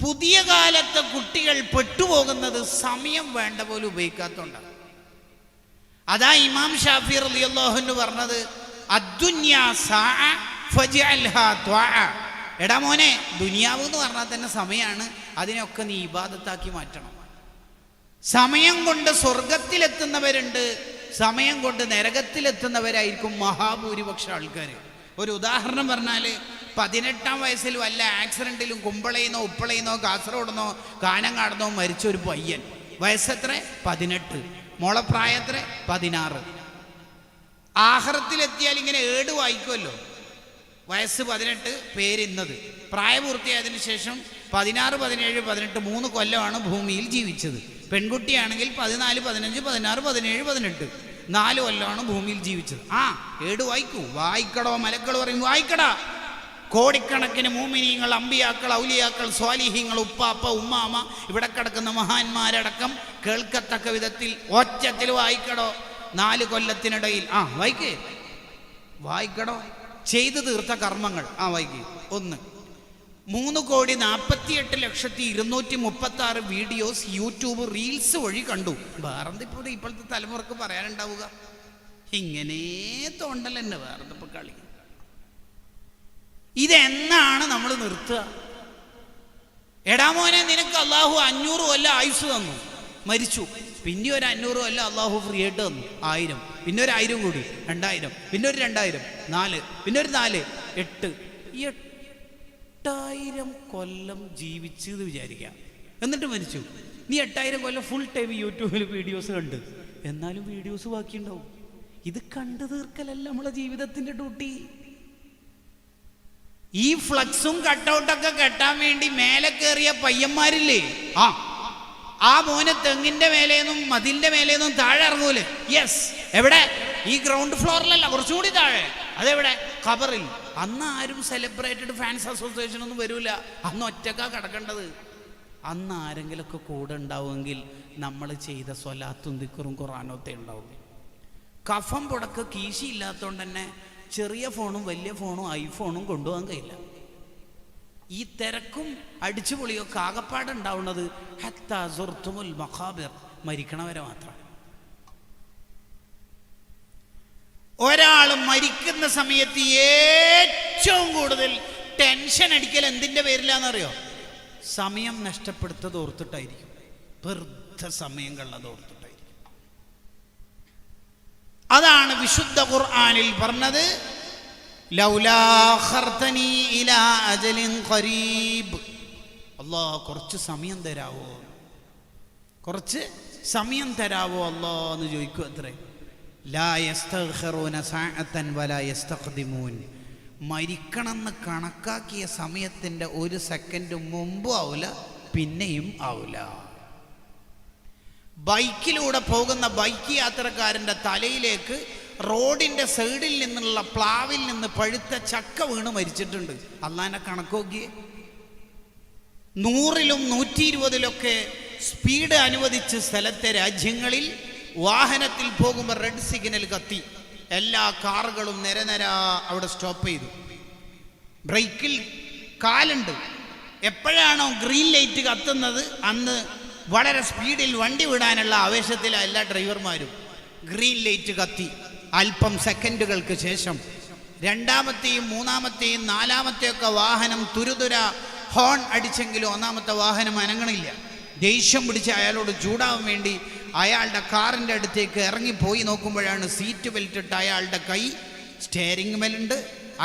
പുതിയ കാലത്തെ കുട്ടികൾ പെട്ടുപോകുന്നത് സമയം വേണ്ട പോലെ ഉപയോഗിക്കാത്തതുകൊണ്ടാണ്. അതാ ഇമാം ഷാഫി റളിയല്ലാഹു അൻഹു പറഞ്ഞത്, അദ്ദുന്യാ സാഅ ഫജ്അൽഹാ ത്വാഅ. എടാ മോനെ, ദുനിയാവ് എന്ന് പറഞ്ഞാൽ തന്നെ സമയമാണ്, അതിനൊക്കെ നീ ഇബാദത്താക്കി മാറ്റണം. സമയം കൊണ്ട് സ്വർഗത്തിലെത്തുന്നവരുണ്ട്, സമയം കൊണ്ട് നരകത്തിലെത്തുന്നവരായിരിക്കും മഹാഭൂരിപക്ഷം ആൾക്കാർ. ഒരു ഉദാഹരണം പറഞ്ഞാൽ, 18-ാം വയസ്സിൽ വല്ല ആക്സിഡൻറ്റിലും കുമ്പളയിന്നോ ഉപ്പളയിന്നോ കാസർഗോഡെന്നോ കാനങ്ങാടുന്നോ മരിച്ച ഒരു പയ്യൻ. വയസ്സെത്ര? 18. മോളെ പ്രായത്ര? 16. ആഖിറത്തിലെത്തിയാൽ ഇങ്ങനെ ഏട് വായിക്കുമല്ലോ. വയസ്സ് 18, പേര് ഇന്നത്. പ്രായപൂർത്തിയായതിനു ശേഷം 16, 17, 18 3 കൊല്ലമാണ് ഭൂമിയിൽ ജീവിച്ചത്. പെൺകുട്ടിയാണെങ്കിൽ 14, 15, 16, 17, 18 4 കൊല്ലമാണ് ഭൂമിയിൽ ജീവിച്ചത്. ഏട് വായിക്കൂ. വായിക്കടോ, മലക്കൾ പറയും വായിക്കടാ. കോടിക്കണക്കിന് മൂമിനീങ്ങൾ, അമ്പിയാക്കൾ, ഔലിയാക്കൾ, സ്വാലിഹീങ്ങൾ, ഉപ്പാപ്പ, ഉമ്മാമ, ഇവിടെ കിടക്കുന്ന മഹാന്മാരടക്കം കേൾക്കത്തക്ക വിധത്തിൽ ഒച്ചത്തിൽ വായിക്കടോ. 4 കൊല്ലത്തിനിടയിൽ വായിക്കടോ. ചെയ്തു തീർത്ത കർമ്മങ്ങൾ വായിക്കുക. 1, 3,48,236 വീഡിയോസ് യൂട്യൂബ് റീൽസ് വഴി കണ്ടു. വേറെന്തിപ്പോൾ ഇപ്പോഴത്തെ തലമുറക്ക് പറയാനുണ്ടാവുക? ഇങ്ങനെ തോണ്ടൽ തന്നെ, വേറെന്തിപ്പോൾ കളി. ഇതെന്നാണ് നമ്മൾ നിർത്തുക? എടാ മോനെ, നിനക്ക് അള്ളാഹു 500 കൊല്ലം ആയുസ് തന്നു, മരിച്ചു. പിന്നെ ഒരു 500 കൊല്ലം അള്ളാഹു ഫ്രീ ആയിട്ട് തന്നു, 1000. പിന്നെ ഒരു 1000 കൂടി, 2000. പിന്നെ ഒരു 2000, 4. പിന്നെ ഒരു 4, 8. 8000 കൊല്ലം ജീവിച്ചു എന്ന് വിചാരിക്കാം. എന്നിട്ട് മരിച്ചു. നീ 8000 കൊല്ലം ഫുൾ ടൈം യൂട്യൂബിൽ വീഡിയോസ് കണ്ട്, എന്നാലും വീഡിയോസ് ബാക്കിയുണ്ടാവും. ഇത് കണ്ടു തീർക്കലല്ല നമ്മളെ ജീവിതത്തിന്റെ ഡ്യൂട്ടി. ഈ ഫ്ലക്സും കട്ടൗട്ടൊക്കെ കെട്ടാൻ വേണ്ടി മേലെ കയറിയ പയ്യന്മാരില്ലേ, ആ മോനെ തെങ്ങിന്റെ മേലേന്നും മതിലിന്റെ മേലേന്നും താഴെ ഇറങ്ങൂലേ? യെസ്. എവിടെ? ഈ ഗ്രൗണ്ട് ഫ്ലോറിലല്ല, കുറച്ചുകൂടി താഴെ. അതെവിടെ? ഖബറിൽ. അന്ന് ആരും സെലിബ്രേറ്റഡ് ഫാൻസ് അസോസിയേഷൻ ഒന്നും വരൂല. അന്ന് ഒറ്റക്കാ കിടക്കേണ്ടത്. അന്ന് ആരെങ്കിലുമൊക്കെ കൂടെ ഉണ്ടാവുമെങ്കിൽ നമ്മൾ ചെയ്ത സ്വലാത്തും ദിക്റും ഖുർആനൊക്കെ ഉണ്ടാവും. കഫം പുടക്ക് കീശി ഇല്ലാത്തതുകൊണ്ട് തന്നെ ചെറിയ ഫോണും വലിയ ഫോണും ഐഫോണും കൊണ്ടുപോകാൻ കഴിയില്ല. ഈ തിരക്കും അടിച്ചുപൊളിയൊക്കെ ആകപ്പാടുണ്ടാവുന്നത് ഹത്താ സുർത്തുമുൽ മഖാബിർ, മരിക്കണവരെ മാത്രം. ഒരാൾ മരിക്കുന്ന സമയത്ത് ഏറ്റവും കൂടുതൽ ടെൻഷൻ അടിക്കൽ എന്തിൻ്റെ പേരിലാണെന്നറിയോ? സമയം നഷ്ടപ്പെടുത്തത് ഓർത്തിട്ടായിരിക്കും. വെറുതെ സമയം കള്ളത് ഓർത്തിട്ടായിരിക്കും. അതാണ് വിശുദ്ധ ഖുർആനിൽ പറഞ്ഞത്, ലൗലാ ഖർതനി ഇലാ അജലിൻ ഖരീബ്. അല്ലാഹ്, കുറച്ച് സമയം തരാവോ, കുറച്ച് സമയം തരാവോ അല്ലാ എന്ന് ചോദിക്കും. അത്രേ. ലാ യസ്തഗ്ഖിറൂന സഅതൻ വലാ യസ്തഖ്ദിമൂൻ. മരിക്കണമെന്ന് കണക്കാക്കിയ സമയത്തിൻ്റെ 1 സെക്കൻഡ് മുമ്പും ആവില്ല, പിന്നെയും ആവില്ല. ബൈക്കിലൂടെ പോകുന്ന ബൈക്ക് യാത്രക്കാരൻ്റെ തലയിലേക്ക് റോഡിൻ്റെ സൈഡിൽ നിന്നുള്ള പ്ലാവിൽ നിന്ന് പഴുത്ത ചക്ക വീണ് മരിച്ചിട്ടുണ്ട്. അള്ളാനെ കണക്ക് നോക്കിയേ. 100-ലും 120-ലൊക്കെ സ്പീഡ് അനുവദിച്ച് സ്ഥലത്തെ രാജ്യങ്ങളിൽ വാഹനത്തിൽ പോകുമ്പോൾ റെഡ് സിഗ്നൽ കത്തി, എല്ലാ കാറുകളും നിരനിര അവിടെ സ്റ്റോപ്പ് ചെയ്തു. ബ്രേക്കിൽ കാലുണ്ട്. എപ്പോഴാണോ ഗ്രീൻ ലൈറ്റ് കത്തുന്നത് അന്ന് വളരെ സ്പീഡിൽ വണ്ടി വിടാനുള്ള ആവേശത്തിലാണ് എല്ലാ ഡ്രൈവർമാരും. ഗ്രീൻ ലൈറ്റ് കത്തി. അല്പം സെക്കൻഡുകൾക്ക് ശേഷം 2ാമത്തെയും 3ാമത്തെയും 4ാമത്തെയൊക്കെ വാഹനം തുരുതുര ഹോൺ അടിച്ചെങ്കിലും 1ാമത്തെ വാഹനം അനങ്ങണില്ല. ദേഷ്യം പിടിച്ച് അയാളോട് ചൂടാവാൻ വേണ്ടി അയാളുടെ കാറിൻ്റെ അടുത്തേക്ക് ഇറങ്ങിപ്പോയി നോക്കുമ്പോഴാണ് സീറ്റ് ബെൽറ്റ് ഇട്ട് അയാളുടെ കൈ സ്റ്റെയറിംഗ് മേലുണ്ട്.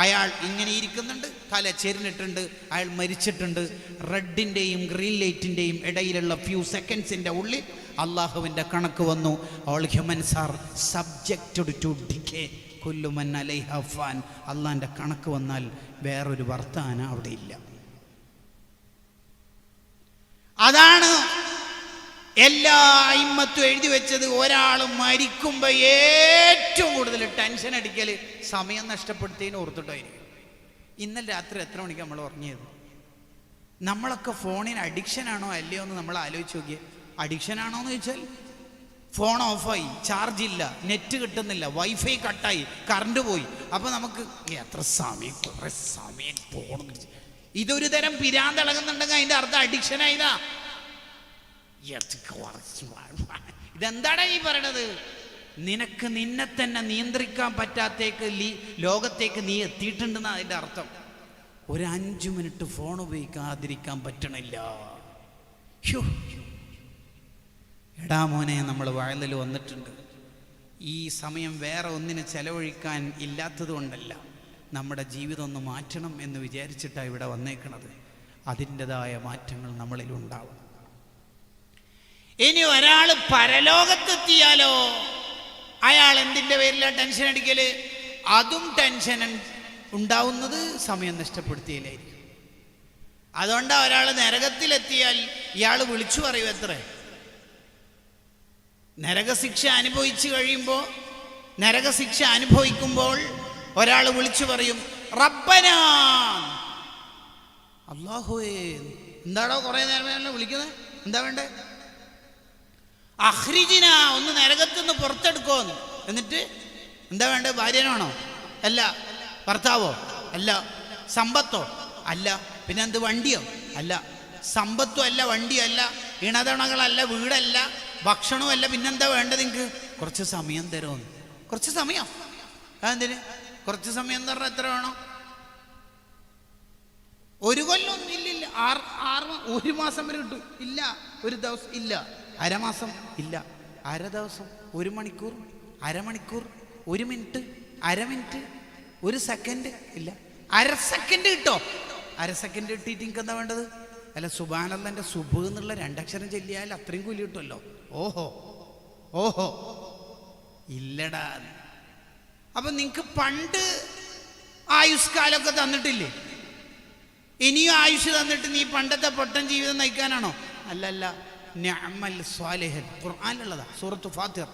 അയാൾ ഇങ്ങനെ ഇരിക്കുന്നുണ്ട്, തല ചെരിഞ്ഞിട്ടുണ്ട്, അയാൾ മരിച്ചിട്ടുണ്ട്. റെഡിൻ്റെയും ഗ്രീൻ ലൈറ്റിൻ്റെയും ഇടയിലുള്ള ഫ്യൂ സെക്കൻഡ്സിൻ്റെ ഉള്ളിൽ അള്ളാഹുവിൻ്റെ കണക്ക് വന്നു. All humans are subjected to decay കുല്ലു മൻ അലൈഹ ഫാൻ. അള്ളാഹിൻ്റെ കണക്ക് വന്നാൽ വേറൊരു വർത്താനം അവിടെ ഇല്ല. അതാണ് എല്ലാ അയിമ്മത്തും എഴുതി വെച്ചത്. ഒരാൾ മരിക്കുമ്പോൾ ഏറ്റവും കൂടുതൽ ടെൻഷൻ അടിക്കൽ സമയം നഷ്ടപ്പെടുത്തിയതിന് ഓർത്തിട്ടായിരിക്കും. ഇന്നലെ രാത്രി എത്ര മണിക്ക് നമ്മൾ ഉറങ്ങിയത്? നമ്മളൊക്കെ ഫോണിന് അഡിക്ഷനാണോ അല്ലയോ എന്ന് നമ്മൾ ആലോചിച്ച് നോക്കിയേ. അഡിക്ഷനാണോ എന്ന് ചോദിച്ചാൽ ഫോൺ ഓഫായി, ചാർജ് ഇല്ല, നെറ്റ് കിട്ടുന്നില്ല, വൈഫൈ കട്ടായി, കറണ്ട് പോയി. അപ്പോൾ നമുക്ക് എത്ര സമയം, കുറേ സമയം ഫോൺ ഇതൊരു തരം പിരാന്തളകുന്നുണ്ടെങ്കിൽ അതിന്റെ അർത്ഥം അഡിക്ഷൻ ആയതാ. ഇതെന്താടാ ഈ പറയണത്? നിനക്ക് നിന്നെ തന്നെ നിയന്ത്രിക്കാൻ പറ്റാത്തേക്ക് ലോകത്തേക്ക് നീ എത്തിയിട്ടുണ്ടെന്നാ അതിന്റെ അർത്ഥം. ഒരു 5 മിനിറ്റ് ഫോൺ ഉപയോഗിക്കാതിരിക്കാൻ പറ്റണില്ല. എടാ മോനെ, നമ്മൾ വയലിൽ വന്നിട്ടുണ്ട്. ഈ സമയം വേറെ ഒന്നിന് ചെലവഴിക്കാൻ ഇല്ലാത്തത് കൊണ്ടല്ല, നമ്മുടെ ജീവിതം ഒന്ന് മാറ്റണം എന്ന് വിചാരിച്ചിട്ടാണ് ഇവിടെ വന്നേക്കണത്. അതിൻ്റെതായ മാറ്റങ്ങൾ നമ്മളിൽ ഉണ്ടാവും. ഇനി ഒരാൾ പരലോകത്തെത്തിയാലോ അയാൾ എന്തിൻ്റെ പേരിലാണ് ടെൻഷൻ അടിക്കല്? അതും ടെൻഷൻ ഉണ്ടാവുന്നത് സമയം നഷ്ടപ്പെടുത്തിയില്ലായിരിക്കും. അതുകൊണ്ടാണ് ഒരാൾ നരകത്തിലെത്തിയാൽ ഇയാൾ വിളിച്ചു പറയും എത്രേ. നരകശിക്ഷ അനുഭവിച്ചു കഴിയുമ്പോൾ, നരകശിക്ഷ അനുഭവിക്കുമ്പോൾ ഒരാൾ വിളിച്ചു പറയും റബ്ബനാ, അല്ലാഹുവേ. എന്താടോ കുറേ നേരം വിളിക്കുന്നത്? എന്താ വേണ്ടേ? അഖ്രിജിന, ഒന്ന് നരകത്തുനിന്ന് പുറത്തെടുക്കോന്ന്. എന്നിട്ട് എന്താ വേണ്ടത്? ഭാര്യനാണോ? അല്ല. ഭർത്താവോ? അല്ല. സമ്പത്തോ? അല്ല. പിന്നെ എന്ത്? വണ്ടിയോ? അല്ല. സമ്പത്തും അല്ല, വണ്ടിയല്ല, ഇണതണകളല്ല, വീടല്ല, ഭക്ഷണവും അല്ല. പിന്നെന്താ വേണ്ടത് നിങ്ങൾക്ക്? കുറച്ച് സമയം തരുമെന്ന്. കുറച്ച് സമയം? അതെന്തിന്? കുറച്ച് സമയം എന്ന് പറഞ്ഞാൽ എത്ര വേണം? 1 കൊല്ലം ഇല്ലില്ല. 1 മാസം വരെ കിട്ടും? ഇല്ല. 1 ദിവസം ഇല്ല. അരമാസം ഇല്ല. അര ദിവസം, 1 മണിക്കൂർ, അരമണിക്കൂർ, 1 മിനിറ്റ്, അര മിനിറ്റ്, 1 സെക്കൻഡ് ഇല്ല. അര സെക്കൻഡ് കിട്ടോ? അര സെക്കൻഡ് കിട്ടിയിട്ട് നിങ്ങൾക്ക് എന്താ വേണ്ടത്? അല്ല, സുബ്ഹാനല്ലാഹ് സുബ്ഹ് എന്നുള്ള 2 അക്ഷരം ചൊല്ലിയാൽ അത്രയും കൂലി കിട്ടുമല്ലോ. ഓഹോ ഓഹോ ഇല്ലടാ. അപ്പൊ നിങ്ങക്ക് പണ്ട് ആയുഷ്കാലമൊക്കെ തന്നിട്ടില്ലേ? ഇനിയും ആയുഷ് തന്നിട്ട് നീ പണ്ടത്തെ പൊട്ടൻ ജീവിതം നയിക്കാനാണോ? അല്ലല്ല. നിഅമൽ സ്വാലിഹൻ ഖുർആനിലുള്ളതാ, സൂറത്ത് ഫാത്തിർ.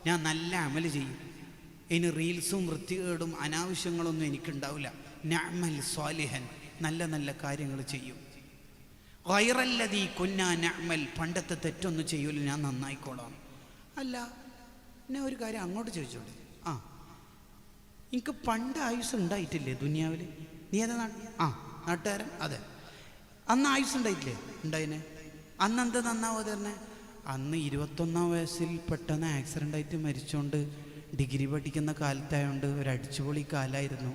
ഞാൻ നല്ല അമല് ചെയ്യും, ഇനി റീൽസും വൃത്തികേടും അനാവശ്യങ്ങളൊന്നും എനിക്കുണ്ടാവില്ല. നിഅമൽ സ്വാലിഹൻ, നല്ല നല്ല കാര്യങ്ങൾ ചെയ്യും. ഗൈറല്ലദീ കുന്നാ നഅമൽ, പണ്ടത്തെ തെറ്റൊന്നും ചെയ്യൂല, ഞാൻ നന്നായിക്കോളാം. അല്ല, ഞാൻ ഒരു കാര്യം അങ്ങോട്ട് ചോദിച്ചോളൂ. എനിക്ക് പണ്ട് ആയുസ് ഉണ്ടായിട്ടില്ലേ ദുനിയാവിൽ? നീ ഏതാ നാട്ടുകാരൻ? അതെ. അന്ന് ആയുസ് ഉണ്ടായിട്ടില്ലേ? ഉണ്ടായിനെ. അന്ന് എന്താ നന്നാവുക തന്നെ? അന്ന് 21-ാം വയസ്സിൽ പെട്ടെന്ന് ആക്സിഡൻ്റ് ആയിട്ട് മരിച്ചോണ്ട് ഡിഗ്രി പഠിക്കുന്ന കാലത്തായതുകൊണ്ട് ഒരു അടിച്ചുപൊളി കാലമായിരുന്നു.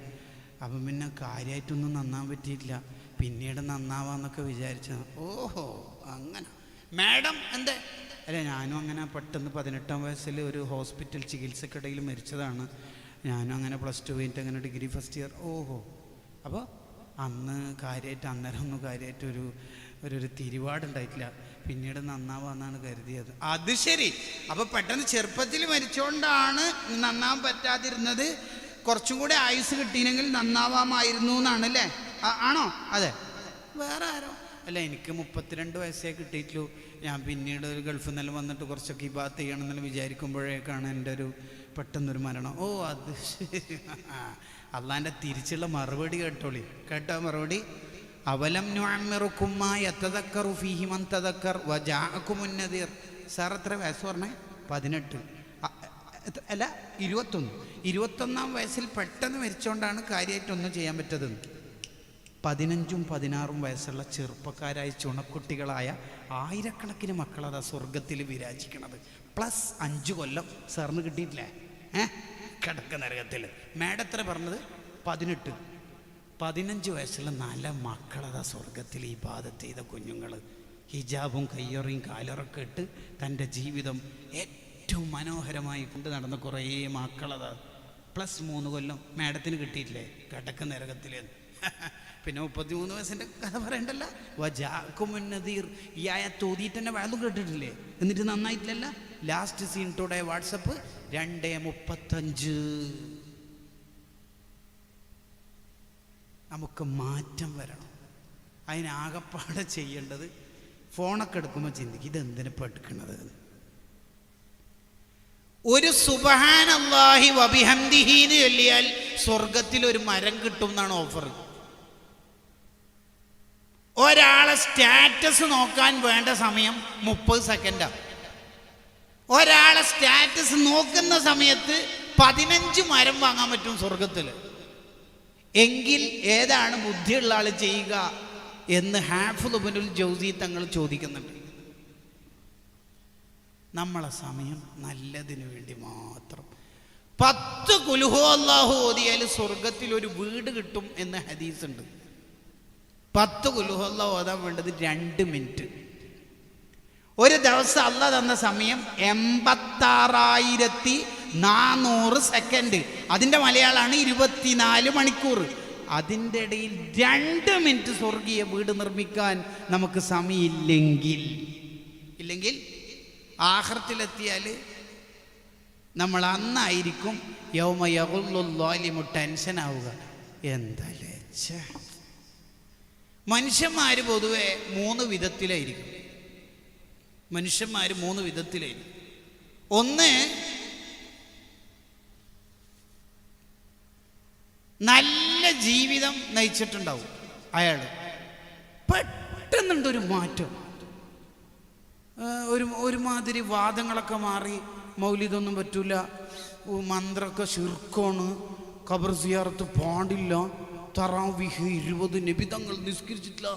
അപ്പം പിന്നെ കാര്യമായിട്ടൊന്നും നന്നാൻ പറ്റിയില്ല. പിന്നീട് നന്നാവാന്നൊക്കെ വിചാരിച്ച. ഓഹോ, അങ്ങനെ. മാഡം എന്താ? അല്ല, ഞാനും അങ്ങനെ പെട്ടെന്ന് 18-ാം വയസ്സിൽ ഒരു ഹോസ്പിറ്റൽ ചികിത്സക്കിടയിൽ മരിച്ചതാണ്. ഞാനും അങ്ങനെ +2 കഴിഞ്ഞിട്ട് അങ്ങനെ ഡിഗ്രി ഫസ്റ്റ് ഇയർ. ഓഹോ. അപ്പോൾ അന്ന് കാര്യമായിട്ട്, അന്നേരം ഒന്നും കാര്യമായിട്ട് ഒരു തിരിവാടുണ്ടായിട്ടില്ല. പിന്നീട് നന്നാവാന്നാണ് കരുതിയത്. അത് ശരി. അപ്പോൾ പെട്ടെന്ന് ചെറുപ്പത്തിൽ മരിച്ചുകൊണ്ടാണ് നന്നാവാൻ പറ്റാതിരുന്നത്. കുറച്ചും കൂടെ ആയുസ് കിട്ടിയില്ലെങ്കിൽ നന്നാവാമായിരുന്നു എന്നാണ് അല്ലേ? ആണോ? അതെ. വേറെ ആരോ? അല്ല, എനിക്ക് 32 വയസ്സേ കിട്ടിയിട്ടുള്ളൂ. ഞാൻ പിന്നീട് ഒരു ഗൾഫിൽ നിന്നെല്ലാം വന്നിട്ട് കുറച്ചൊക്കെ ഇബാദത്ത് ചെയ്യണം എന്നെല്ലാം വിചാരിക്കുമ്പോഴേക്കാണ് എൻ്റെ ഒരു പെട്ടെന്നൊരു മരണം. ഓ, അത് ശരി. അള്ളാൻ്റെ തിരിച്ചുള്ള മറുപടി കേട്ടോളി. കേട്ടോ മറുപടി? അവലം നുഅമ്മിറുക്കും മാ യതദക്കറു ഫീഹി മൻ തദക്കർ വജാഅകുമുൻ നദീർ. സാർ എത്ര വയസ്സ് പറഞ്ഞേ? 18. അല്ല, 21. 21-ാം വയസ്സിൽ പെട്ടെന്ന് മരിച്ചുകൊണ്ടാണ് കാര്യമായിട്ടൊന്നും ചെയ്യാൻ പറ്റതെന്ന്. 15ഉം 16ഉം വയസ്സുള്ള ചെറുപ്പക്കാരായ ചുണക്കുട്ടികളായ ആയിരക്കണക്കിന് മക്കളതാ സ്വർഗത്തിൽ വിരാജിക്കണത്. +5 കൊല്ലം സാറിന് കിട്ടിയിട്ടില്ലേ? കിടക്ക നരകത്തിൽ. മാഡം എത്ര പറഞ്ഞത്? 18. 15 വയസ്സുള്ള 4 മക്കളതാ സ്വർഗത്തിൽ ഇബാദത്ത് ചെയ്ത കുഞ്ഞുങ്ങൾ. ഹിജാബും കയ്യൊറിയും കാലറൊക്കെ ഇട്ട് തൻ്റെ ജീവിതം ഏറ്റവും മനോഹരമായി കൊണ്ട് നടന്ന കുറേ മക്കളതാ. +3 കൊല്ലം മാഡത്തിന് കിട്ടിയിട്ടില്ലേ? കിടക്ക നരകത്തിൽ. പിന്നെ 33 വയസ്സിൻ്റെ കഥ പറയണ്ടല്ല. വജാഅകുമുൻ നദീർ. ഈ ആയത്ത് ഓതിയിട്ട് തന്നെ വാലും കേട്ടിട്ടില്ലേ? എന്നിട്ട് നന്നായിട്ടില്ലല്ല. Last seen today WhatsApp 2:35. നമുക്ക് മാറ്റം വരണം. അതിനാകപ്പാടെ ചെയ്യേണ്ടത് ഫോണൊക്കെ എടുക്കുമ്പോൾ ചിന്തിക്കും, ഇതെന്തിനിപ്പോൾ എടുക്കണത്? ഒരു സുബ്ഹാനല്ലാഹി വബിഹംദിഹി എന്ന് ചൊല്ലിയാൽ സ്വർഗത്തിൽ ഒരു മരം കിട്ടും എന്നാണ് ഓഫർ. ഒരാളെ സ്റ്റാറ്റസ് നോക്കാൻ വേണ്ട സമയം 30 സെക്കൻഡാണ്. ഒരാളെ സ്റ്റാറ്റസ് നോക്കുന്ന സമയത്ത് 15 മരം വാങ്ങാൻ പറ്റും സ്വർഗത്തിൽ. എങ്കിൽ ഏതാണ് ബുദ്ധിയുള്ള ആൾ ചെയ്യുക? എന്ന് ഹാഫിദ് ഇബ്നുൽ ജൗസി തങ്ങൾ ചോദിക്കുന്നുണ്ട്. നമ്മളെ സമയം നല്ലതിനു വേണ്ടി മാത്രം. 10 ഖുൽ ഹു അല്ലാഹു ഓതിയാൽ സ്വർഗത്തിൽ ഒരു വീട് കിട്ടും എന്ന് ഹദീസ് ഉണ്ട്. 10 ഖുൽ ഹു അല്ലാഹു ഓതാൻ വേണ്ടത് 2 മിനിറ്റ്. ഒരു ദിവസം അല്ലാഹ് തന്ന സമയം 86,400 സെക്കൻഡ്. അതിൻ്റെ മലയാളമാണ് 24 മണിക്കൂർ. അതിൻ്റെ ഇടയിൽ 2 മിനിറ്റ് സ്വർഗീയ വീട് നിർമ്മിക്കാൻ നമുക്ക് സമയമില്ലെങ്കിൽ ആഖിറത്തിലെത്തിയാൽ നമ്മൾ അന്നായിരിക്കും യൗമ യഗുല്ലുൽ ളാലിമു ടെൻഷൻ ആവുക. എന്തല്ലേ മനുഷ്യന്മാർ പൊതുവെ 3 വിധത്തിലായിരിക്കും. മനുഷ്യന്മാർ 3 വിധത്തിലായിരിക്കും. ഒന്ന്, നല്ല ജീവിതം നയിച്ചിട്ടുണ്ടാവും അയാൾ, പെട്ടെന്നുണ്ടൊരു മാറ്റം, ഒരുമാതിരി വാദങ്ങളൊക്കെ മാറി, മൗലിദൊന്നും പറ്റൂല, മന്ത്രമൊക്കെ ശിർക്കാണ്, ഖബർ സിയാറത്ത് പാടില്ല, തറാവീഹ് 20 നബിതങ്ങൾ നിസ്കരിച്ചിട്ടില്ല,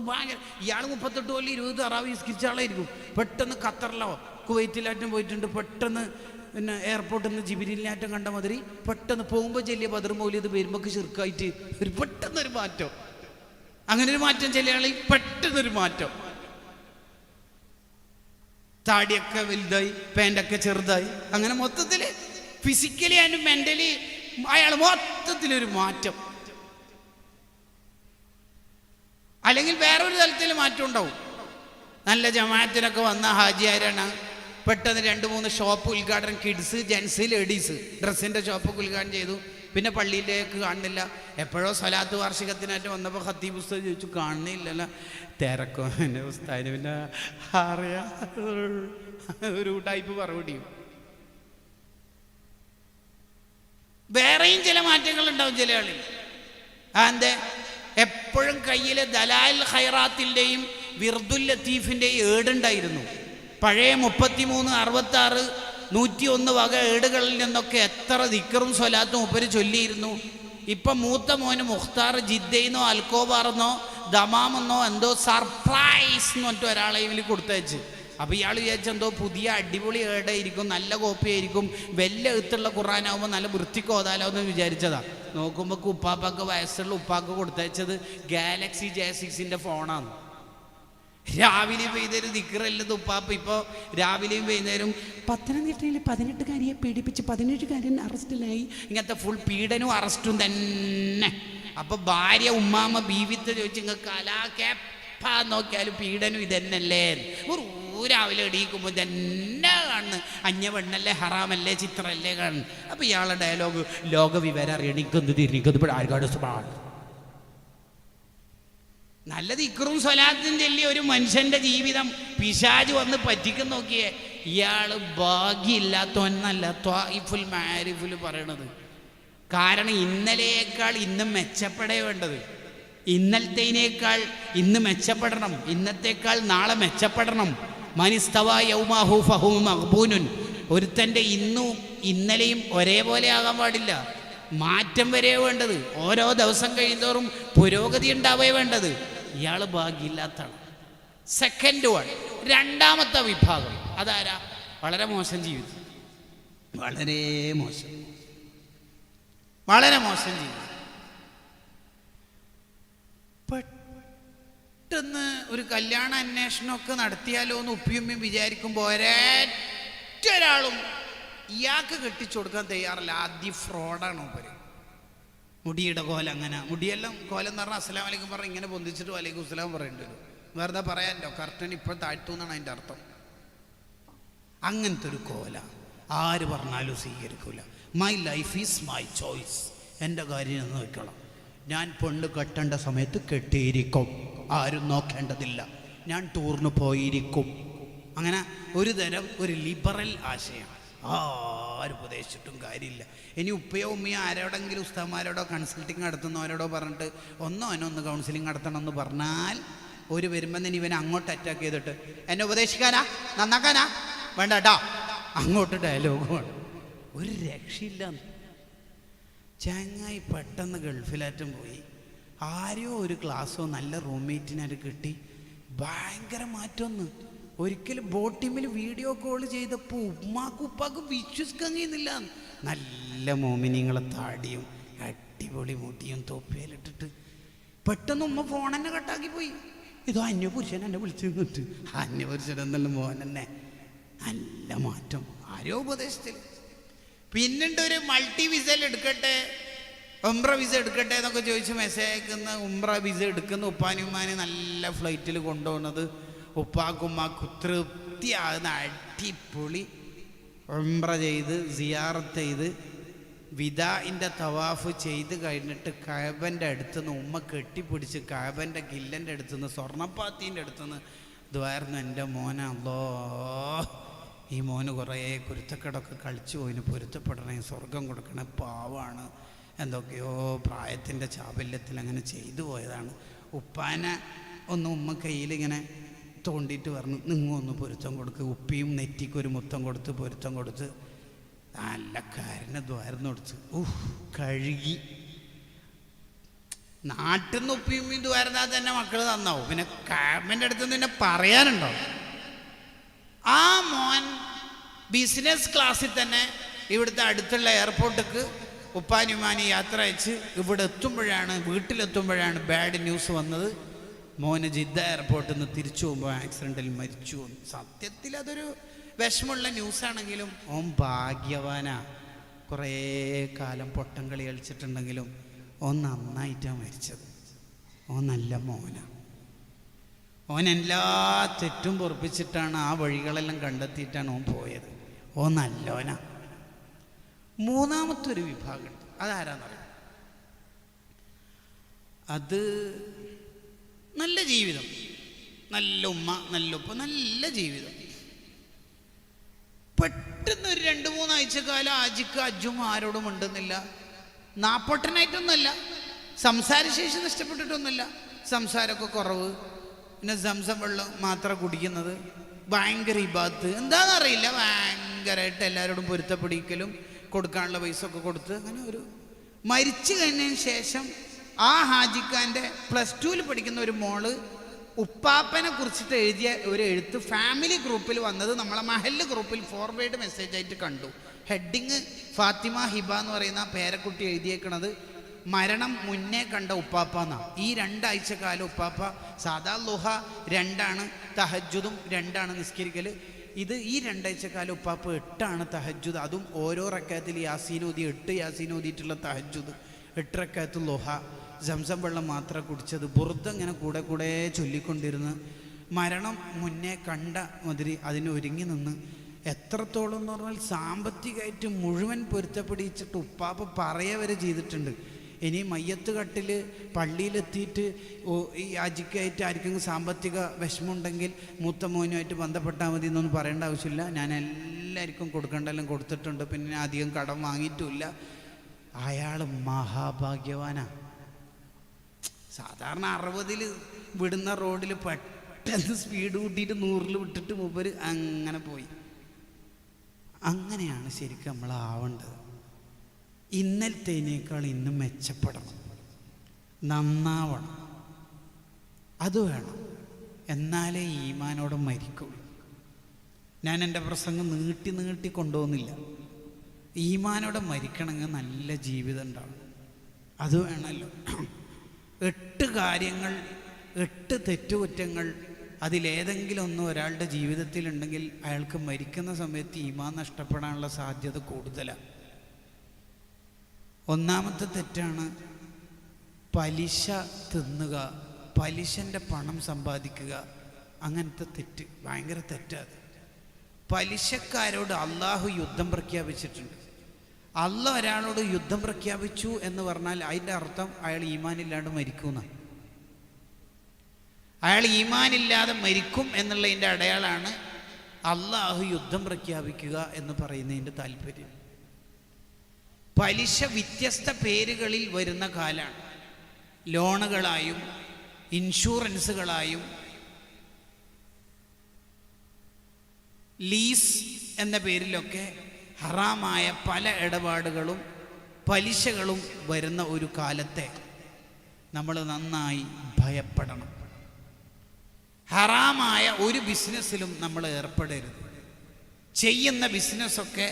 ഭയങ്കര. ഇയാൾ 38 കൊല്ലം 20 തറാവീഹ് നിസ്കരിച്ച ആളായിരിക്കും. പെട്ടെന്ന് ഖത്തറിലോ കുവൈറ്റിലാറ്റം പോയിട്ടുണ്ട്. പെട്ടെന്ന് പിന്നെ എയർപോർട്ടിൽ നിന്ന് ജിബിരിലിനാറ്റം കണ്ട മാതിരി പെട്ടെന്ന് പോകുമ്പോൾ ചെല്ലിയ ബദർ മൗലിദ് വരുമ്പോൾ ശിർക്കായിട്ട് പെട്ടെന്നൊരു മാറ്റം. അങ്ങനെ ഒരു മാറ്റം ചില ആളെ പെട്ടെന്നൊരു മാറ്റം. താടിയൊക്കെ വലുതായി, പാൻ്റൊക്കെ ചെറുതായി, അങ്ങനെ മൊത്തത്തിൽ ഫിസിക്കലി ആൻഡ് മെൻ്റലി അയാൾ മൊത്തത്തിലൊരു മാറ്റം. അല്ലെങ്കിൽ വേറൊരു തലത്തിൽ മാറ്റം ഉണ്ടാവും. നല്ല ജമാഅത്തിനൊക്കെ വന്ന ഹാജിയാരാണ്, പെട്ടെന്ന് 2-3 ഷോപ്പ് ഉദ്ഘാടനം, കിഡ്സ്, ജെൻസ്, ലേഡീസ് ഡ്രസ്സിൻ്റെ ഷോപ്പൊക്കെ ഉദ്ഘാടനം ചെയ്തു. പിന്നെ പള്ളിയിലേക്ക് കാണുന്നില്ല. എപ്പോഴോ സ്വലാത്ത് വാർഷികത്തിനായിട്ട് വന്നപ്പോൾ ഖത്തീബ് ഉസ്താദ് ചോദിച്ചു, കാണുന്നില്ലല്ലോ, തിരക്കോ എൻ്റെ ഉസ്താദിന് പിന്നെ അറിയാ ഒരു ടൈപ്പ് മറുപടിയും. വേറെയും ചില മാറ്റങ്ങൾ ഉണ്ടാവും ചില ആളിൽ. അതെന്താ? എപ്പോഴും കയ്യിൽ ദലാൽ ഖൈറാത്തിൻ്റെയും വിർദുൽ ലത്തീഫിൻ്റെയും ഏടുണ്ടായിരുന്നു. പഴയ 33, 66, 101 വക ഏടുകളിൽ നിന്നൊക്കെ എത്ര ദിക്റും സ്വലാത്തും ഉപരി ചൊല്ലിയിരുന്നു. ഇപ്പം മൂത്ത മോന് മുഖ്താർ ജിദ്ദയിന്നോ അൽക്കോബാറെന്നോ ദമാമെന്നോ എന്തോ സർപ്രൈസ് എന്ന് പറഞ്ഞിട്ട് ഒരാളെ ഇവന് കൊടുത്തയച്ച്. അപ്പോൾ ഇയാൾ വിചാരിച്ചെന്തോ പുതിയ അടിപൊളി ഏടായിരിക്കും, നല്ല കോപ്പി ആയിരിക്കും, വലിയ എഴുത്തുള്ള ഖുർആനാകുമ്പോൾ നല്ല വൃത്തിക്ക് ഓതാലോ എന്ന് വിചാരിച്ചതാ. നോക്കുമ്പോൾ ഉപ്പാപ്പൊക്കെ വയസ്സുള്ള ഉപ്പാക്ക് കൊടുത്തയച്ചത് ഗാലക്സി J6 ഫോണാണ്. രാവിലെയും വൈകുന്നേരം ദിക്റല്ലത് ഉപ്പാപ്പ. ഇപ്പോൾ രാവിലെയും വൈകുന്നേരം പത്തനംതിട്ടയിൽ 18കാരിയെ പീഡിപ്പിച്ച് 17കാരൻ അറസ്റ്റിലായി, ഇങ്ങനത്തെ ഫുൾ പീഡനവും അറസ്റ്റും തന്നെ. അപ്പോൾ ഭാര്യ ഉമ്മാമ്മ ബീവിത്തെ ചോദിച്ചു, നിങ്ങൾക്ക് അലാക്കേപ്പാ നോക്കിയാലും പീഡനം ഇതന്നല്ലേ? രാവിലെ എണീക്കുമ്പോൾ തന്നെ കാണുന്നു, അഞ്ഞ പെണ്ണല്ലേ, ഹറാമല്ലേ, ചിത്രമല്ലേ കാണുന്നു. അപ്പോൾ ഇയാളുടെ ഡയലോഗ് ലോകവിവരം അറിയണിക്കുന്നത് തിരിക്കുന്നത് ഇപ്പോൾ ആർക്കാട് സുഖമാണ്. നല്ല ദിക്റും സ്വലാത്തും ചൊല്ലി ഒരു മനുഷ്യൻ്റെ ജീവിതം പിശാച് വന്ന് പറ്റിക്കും നോക്കിയേ. ഇയാൾ ഭാഗ്യമില്ലാത്തവന്നല്ല ത്വാഇഫുൽ മാരിഫുൽ പറയണത്. കാരണം ഇന്നലെയേക്കാൾ ഇന്നും മെച്ചപ്പെടേ വേണ്ടത്. ഇന്നലത്തേനേക്കാൾ ഇന്ന് മെച്ചപ്പെടണം, ഇന്നത്തേക്കാൾ നാളെ മെച്ചപ്പെടണം. മനിസ്തവ യൗമാഹു ഫഹു മഖ്ബൂനുൻ. ഒരുത്തൻ്റെ ഇന്നും ഇന്നലെയും ഒരേപോലെ ആകാൻ പാടില്ല, മാറ്റം വരെ വേണ്ടത്. ഓരോ ദിവസം കഴിയുന്തോറും പുരോഗതി ഉണ്ടാവേ വേണ്ടത്. ഇയാൾ ഭാഗ്യമില്ലാത്തതാണ്. സെക്കൻഡ് വൺ, രണ്ടാമത്തെ വിഭാഗം അതാരാ? വളരെ മോശം ജീവിതം, വളരെ മോശം ജീവിതം. പെട്ടെന്ന് ഒരു കല്യാണ അന്വേഷണമൊക്കെ നടത്തിയാലോ എന്ന് ഉപ്പിയുമ്മയും വിചാരിക്കുമ്പോൾ ഒരൊറ്റൊരാളും ഇയാൾക്ക് കെട്ടിച്ചു കൊടുക്കാൻ തയ്യാറല്ല. ആദ്യം ഫ്രോഡാണ് ഉപരി. മുടിയുടെ കോലം അങ്ങനെ, മുടിയെല്ലാം കോലം എന്ന് പറഞ്ഞാൽ അസ്സലാമു അലൈക്കും പറഞ്ഞാൽ ഇങ്ങനെ പൊന്തിച്ചിട്ട് വലൈക്കും അസ്സലാം പറയേണ്ടി വരും. വെറുതെ പറയാമല്ലോ, കർട്ടൻ ഇപ്പോൾ താഴ്ത്തു എന്നാണ് അതിൻ്റെ അർത്ഥം. അങ്ങനത്തെ ഒരു കോല ആര് പറഞ്ഞാലും സ്വീകരിക്കില്ല. My life is my choice, എൻ്റെ കാര്യം എന്ന് നോക്കണം. ഞാൻ പെണ്ണ് കെട്ടേണ്ട സമയത്ത് കെട്ടിയിരിക്കും, ആരും നോക്കേണ്ടതില്ല, ഞാൻ ടൂറിന് പോയിരിക്കും. അങ്ങനെ ഒരു തരം ഒരു ലിബറൽ ആശയം. ആരും ഉപദേശിച്ചിട്ടും കാര്യമില്ല. ഇനി ഉപ്പയോ ഉമ്മയോ ആരോടെങ്കിലും ഉസ്താദ്മാരോടോ കൺസൾട്ടിങ് നടത്തുന്നവരോടോ പറഞ്ഞിട്ട് അവനൊന്ന് കൗൺസിലിംഗ് നടത്തണം എന്ന് പറഞ്ഞാൽ ഒരു വരുമ്പോൾ തന്നെ ഇവനെ അങ്ങോട്ട് അറ്റാക്ക് ചെയ്തിട്ട് എന്നെ ഉപദേശിക്കാനാ, നന്നാക്കാനാ, വേണ്ട കേട്ടോ, അങ്ങോട്ട് ഡയലോഗുമാണ്. ഒരു രക്ഷയില്ല. ചങ്ങായി പെട്ടെന്ന് ഗൾഫിലാറ്റം പോയി, ആരോ ഒരു ക്ലാസ്സോ നല്ല റൂംമേറ്റിനത് കിട്ടി. ഭയങ്കര മാറ്റമൊന്ന്. ഒരിക്കലും ബോട്ടിമിൽ വീഡിയോ കോൾ ചെയ്തപ്പോൾ ഉപ്പാക്കും വിശ്വസിക്കാൻ കഴിയുന്നില്ല. നല്ല മോമിനിങ്ങളെ താടിയും അടിപൊളി മുടിയും തൊപ്പിയിലിട്ടിട്ട് പെട്ടെന്ന് ഉമ്മ ഫോൺ തന്നെ കട്ടാക്കി പോയി. ഇതോ അന്യപുരുഷൻ എന്നെ വിളിച്ചു കിട്ട്. അന്യപുരുഷൻ എന്നല്ല മോൻ തന്നെ. നല്ല മാറ്റം. ആരോ ഉപദേശത്തിൽ. പിന്നുണ്ട് ഒരു മൾട്ടി വിസയിൽ എടുക്കട്ടെ, ഉംറ വിസ എടുക്കട്ടെ എന്നൊക്കെ ചോദിച്ച് മെസ്സേജ് അയക്കുന്ന, ഉംറ വിസ എടുക്കുന്ന ഉപ്പാനുമാനെ നല്ല ഫ്ലൈറ്റിൽ കൊണ്ടുപോകുന്നത് ഉപ്പാക്കുമ്മാക്ക് തൃപ്തിയാകുന്ന അടിപൊളി ഉംറ ചെയ്ത് സിയാറത്ത് ചെയ്ത് വിദാഇൻ്റെ തവാഫ് ചെയ്ത് കഴിഞ്ഞിട്ട് കഅബൻ്റെ അടുത്തുനിന്ന് ഉമ്മ കെട്ടിപ്പിടിച്ച് കഅബൻ്റെ ഗില്ലൻ്റെ അടുത്തുനിന്ന് സ്വർണ്ണപ്പാത്തീൻ്റെ അടുത്തുനിന്ന് ഇതുവായിരുന്നു എൻ്റെ മോനെ. അല്ലോ ഈ മോന് കുറേ കുരുത്തക്കടൊക്കെ കളിച്ചു പോയിന്, പൊരുത്തപ്പെടണേ, സ്വർഗം കൊടുക്കണേ, പാവാണ്, എന്തൊക്കെയോ പ്രായത്തിൻ്റെ ചാബല്യത്തിൽ അങ്ങനെ ചെയ്തു പോയതാണ്. ഉപ്പാനെ ഒന്ന് ഉമ്മ കയ്യിലിങ്ങനെ തോണ്ടിയിട്ട് പറഞ്ഞു, നിങ്ങൊന്ന് പൊരുത്തം കൊടുക്ക്. ഉപ്പിയും നെറ്റിക്കൊരു മുത്തം കൊടുത്ത് പൊരുത്തം കൊടുത്ത് നല്ല കാരനെ ദ്വാരന്ന് കൊടുത്ത് കഴുകി. നാട്ടിൽ നിന്ന് ഉപ്പിയും ദ്വാരന്നാൽ തന്നെ മക്കൾ നന്നാവും. പിന്നെ കാബിൻ്റെ അടുത്ത് തന്നെ പറയാനുണ്ടോ? ആ മോൻ ബിസിനസ് ക്ലാസ്സിൽ തന്നെ ഇവിടുത്തെ അടുത്തുള്ള എയർപോർട്ടിക്ക് ഉപ്പാനുമാനി യാത്ര അയച്ച് ഇവിടെ എത്തുമ്പോഴാണ്, വീട്ടിലെത്തുമ്പോഴാണ് ബാഡ് ന്യൂസ് വന്നത്. മോന് ജിദ്ദ എയർപോർട്ടിൽ നിന്ന് തിരിച്ചു പോകുമ്പോൾ ആക്സിഡൻറ്റിൽ മരിച്ചു. സത്യത്തിൽ അതൊരു വിഷമമുള്ള ന്യൂസാണെങ്കിലും ഓൻ ഭാഗ്യവാനാ. കുറേ കാലം പൊട്ടം കളി കളിച്ചിട്ടുണ്ടെങ്കിലും ഓൻ നന്നായിട്ടാണ് മരിച്ചത്. ഓൻ നല്ല മോനാണ്. ഓൻ എല്ലാ തെറ്റും പൊറപ്പിച്ചിട്ടാണ് ആ വഴികളെല്ലാം കണ്ടെത്തിയിട്ടാണ് ഓൻ പോയത്. ഓൻ നല്ലോനാ. മൂന്നാമത്തെ ഒരു വിഭാഗമുണ്ട്. അതാരാന്നറിയാം? അത് നല്ല ജീവിതം, നല്ല ഉമ്മ, നല്ല ഉപ്പ, നല്ല ജീവിതം. പെട്ടെന്ന് ഒരു 2-3 ആഴ്ചക്കാലം ആജിക്ക് അജ്ജും ആരോടും ഉണ്ടെന്നില്ല. നാപ്പൊട്ടനായിട്ടൊന്നുമല്ല, സംസാരശേഷി നഷ്ടപ്പെട്ടിട്ടൊന്നുമില്ല, സംസാരമൊക്കെ കുറവ്, പിന്നെ സംസം വെള്ളം മാത്രം കുടിക്കുന്നത്, ഭയങ്കര ഇബാദത്ത്, എന്താണെന്നറിയില്ല, ഭയങ്കരമായിട്ട് എല്ലാവരോടും പൊരുത്തപ്പെടിക്കലും കൊടുക്കാനുള്ള പൈസ ഒക്കെ കൊടുത്ത് അങ്ങനെ ഒരു മരിച്ചു കഴിഞ്ഞതിന് ശേഷം ആ ഹാജിഖാൻ്റെ +2 പഠിക്കുന്ന ഒരു മോള് ഉപ്പാപ്പനെ കുറിച്ചിട്ട് എഴുതിയ ഒരു എഴുത്ത് ഫാമിലി ഗ്രൂപ്പിൽ വന്നത് നമ്മളെ മഹല്ല് ഗ്രൂപ്പിൽ ഫോർവേഡ് മെസ്സേജ് ആയിട്ട് കണ്ടു. ഹെഡിങ് ഫാത്തിമ ഹിബ എന്ന് പറയുന്ന പേരക്കുട്ടി എഴുതിയേക്കണത് മരണം മുന്നേ കണ്ട ഉപ്പാപ്പ എന്നാണ്. ഈ 2 ആഴ്ചക്കാലം ഉപ്പാപ്പ സാദാ ലുഹ 2 തഹജ്ജുദും 2 നിസ്കരിക്കൽ. ഇത് ഈ 2 ആഴ്ചക്കാലം ഉപ്പാപ്പ 8 തഹജ്ജുദ്, അതും ഓരോ റക്കാത്തിൽ യാസീനോദി 8 യാസീനോദിയിട്ടുള്ള തഹജ്ജുദ്, 8 റക്കാത്ത് ലുഹ, സംസം വെള്ളം മാത്രം കുടിച്ചത്, ബുർദ ഇങ്ങനെ കൂടെ കൂടെ ചൊല്ലിക്കൊണ്ടിരുന്ന് മരണം മുന്നേ കണ്ട മാതിരി അതിന് ഒരുങ്ങി നിന്ന്. എത്രത്തോളം എന്ന് പറഞ്ഞാൽ സാമ്പത്തികമായിട്ട് മുഴുവൻ പൊരുത്തപ്പെടിച്ചിട്ട് ഉപ്പാപ്പ പറയവരെ ചെയ്തിട്ടുണ്ട്. ഇനി മയ്യത്ത് കട്ടിൽ പള്ളിയിലെത്തിയിട്ട് ഈ യാജിക്കായിട്ട് ആർക്കെങ്കിലും സാമ്പത്തിക വിഷമമുണ്ടെങ്കിൽ മൂത്ത മോനുമായിട്ട് ബന്ധപ്പെട്ടാൽ മതി എന്നൊന്നും പറയേണ്ട ആവശ്യമില്ല. ഞാൻ എല്ലാവർക്കും കൊടുക്കേണ്ടെല്ലാം കൊടുത്തിട്ടുണ്ട്, പിന്നെ അധികം കടം വാങ്ങിയിട്ടുമില്ല. അയാൾ മഹാഭാഗ്യവാനാണ്. സാധാരണ 60-ൽ വിടുന്ന റോഡിൽ പെട്ടെന്ന് സ്പീഡ് കൂട്ടിയിട്ട് 100-ൽ വിട്ടിട്ട് മൂപ്പര് അങ്ങനെ പോയി. അങ്ങനെയാണ് ശരിക്കും നമ്മളാവേണ്ടത്. ഇന്നലത്തേനേക്കാൾ ഇന്നും മെച്ചപ്പെടണം, നന്നാവണം, അത് വേണം. എന്നാലേ ഈമാനോടെ മരിക്കുള്ളൂ. ഞാൻ എൻ്റെ പ്രസംഗം നീട്ടി കൊണ്ടുപോകുന്നില്ല. ഈമാനോടെ മരിക്കണമെങ്കിൽ നല്ല ജീവിതം ഉണ്ടാവണം, അത് വേണമല്ലോ. 8 കാര്യങ്ങൾ, 8 തെറ്റുകുറ്റങ്ങൾ അതിലേതെങ്കിലും ഒന്നും ഒരാളുടെ ജീവിതത്തിലുണ്ടെങ്കിൽ അയാൾക്ക് മരിക്കുന്ന സമയത്ത് ഈമാൻ നഷ്ടപ്പെടാനുള്ള സാധ്യത കൂടുതലാണ്. ഒന്നാമത്തെ തെറ്റാണ് പലിശ തിന്നുക, പലിശൻ്റെ പണം സമ്പാദിക്കുക. അങ്ങനത്തെ തെറ്റ് ഭയങ്കര തെറ്റാണ്. പലിശക്കാരോട് അള്ളാഹു യുദ്ധം പ്രഖ്യാപിച്ചിട്ടുണ്ട്. അള്ളാഹ് ഒരാളോട് യുദ്ധം പ്രഖ്യാപിച്ചു എന്ന് പറഞ്ഞാൽ അതിൻ്റെ അർത്ഥം അയാൾ ഈമാനില്ലാണ്ട് മരിക്കുമെന്നാണ്. അയാൾ ഈമാനില്ലാതെ മരിക്കും എന്നുള്ളതിൻ്റെ അടയാളാണ് അള്ളാഹു യുദ്ധം പ്രഖ്യാപിക്കുക എന്ന് പറയുന്നതിൻ്റെ താല്പര്യം. പലിശ വ്യത്യസ്ത പേരുകളിൽ വരുന്ന കാലമാണ്. ലോണുകളായും ഇൻഷുറൻസുകളായും ലീസ് എന്ന പേരിലൊക്കെ ഹറാമായ പല ഇടപാടുകളും പലിശകളും വരുന്ന ഒരു കാലത്തെ നമ്മൾ നന്നായി ഭയപ്പെടണം. ഹറാമായ ഒരു ബിസിനസ്സിലും നമ്മൾ ഏർപ്പെടരുത്. ചെയ്യുന്ന ബിസിനസ്സൊക്കെ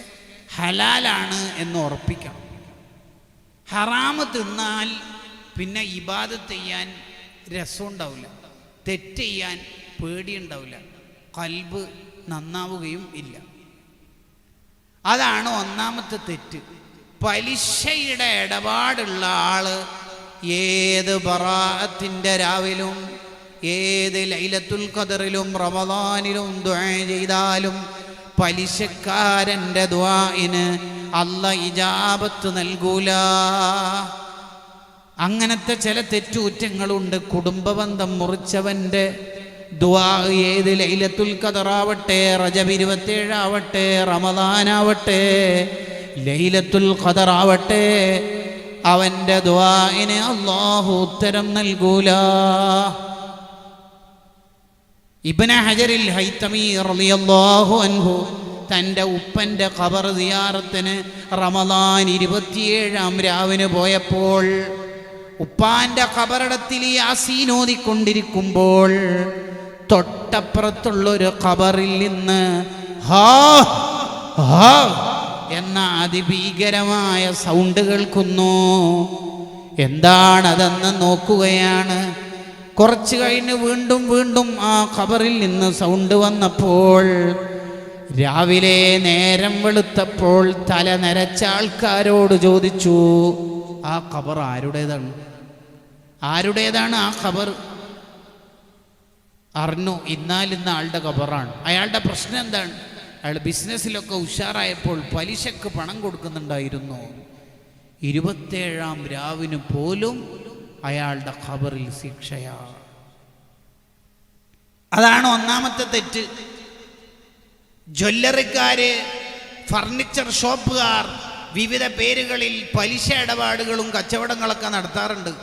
ഹലാലാണ് എന്ന് ഉറപ്പിക്കണം. ഹറാമ് തിന്നാൽ പിന്നെ ഇബാദത്ത് ചെയ്യാൻ രസമുണ്ടാവില്ല, തെറ്റ് ചെയ്യാൻ പേടിയുണ്ടാവില്ല, ഖൽബ് നന്നാവുകയും ഇല്ല. അതാണ് ഒന്നാമത്തെ തെറ്റ്. പലിശയുടെ ഇടപാടുള്ള ആള് ഏത് ബറാഅത്തിന്റെ രാവിലും ഏത് ലൈലത്തുൽ ഖദറിലും റമദാനിലും ദുആ ചെയ്താലും പലിശക്കാരൻ്റെ ദുആഇന് അല്ലാഹ് ഇജാബത്ത് നൽകൂല. അങ്ങനത്തെ ചില തെറ്റുകുറ്റങ്ങളുണ്ട്. കുടുംബബന്ധം മുറിച്ചവൻ്റെ ദുആ ഏത് ലൈലത്തുൽ ഖദറാവട്ടെ, റജബ് 27 ആവട്ടെ, റമദാനാവട്ടെ, ലൈലത്തുൽ ഖദറാവട്ടെ, അവൻ്റെ ദുആഇന് അല്ലാഹു ഉത്തരം നൽകൂല. ഇബ്നു ഹജറിൽ ഹൈതമി റളിയല്ലാഹു അൻഹു തൻ്റെ ഉപ്പൻ്റെ ഖബർ സിയാറത്തിന് റമദാൻ 27 രാവിന് പോയപ്പോൾ ഉപ്പാൻ്റെ ഖബറിടത്തിൽ യാസീൻ ഓതിക്കൊണ്ടിരിക്കുമ്പോൾ തൊട്ടപ്പുറത്തുള്ളൊരു ഖബറിൽ നിന്ന് ഹാ ഹാ എന്ന അതിഭീകരമായ സൗണ്ട് കേൾക്കുന്നു. എന്താണതെന്ന് നോക്കുകയാണ്. കുറച്ച് കഴിഞ്ഞ് വീണ്ടും വീണ്ടും ആ ഖബറിൽ നിന്ന് സൗണ്ട് വന്നപ്പോൾ രാവിലെ നേരം വെളുത്തപ്പോൾ തല നരച്ച ആൾക്കാരോട് ചോദിച്ചു, ആ ഖബർ ആരുടേതാണ്? ആരുടേതാണ് ആ ഖബർ? അറിഞ്ഞു, ഇന്നാലിന്ന ആളുടെ ഖബറാണ്. അയാളുടെ പ്രശ്നം എന്താണ്? അയാൾ ബിസിനസ്സിലൊക്കെ ഉഷാറായപ്പോൾ പലിശക്ക് പണം കൊടുക്കുന്നുണ്ടായിരുന്നു. 27 രാവിന് പോലും അയാളുടെ ഖബറിൽ ശിക്ഷയാ. അതാണ് ഒന്നാമത്തെ തെറ്റ്. ജ്വല്ലറിക്കാര്, ഫർണിച്ചർ ഷോപ്പുകാർ വിവിധ പേരുകളിൽ പലിശ ഇടപാടുകളും കച്ചവടങ്ങളൊക്കെ നടത്താറുണ്ട്.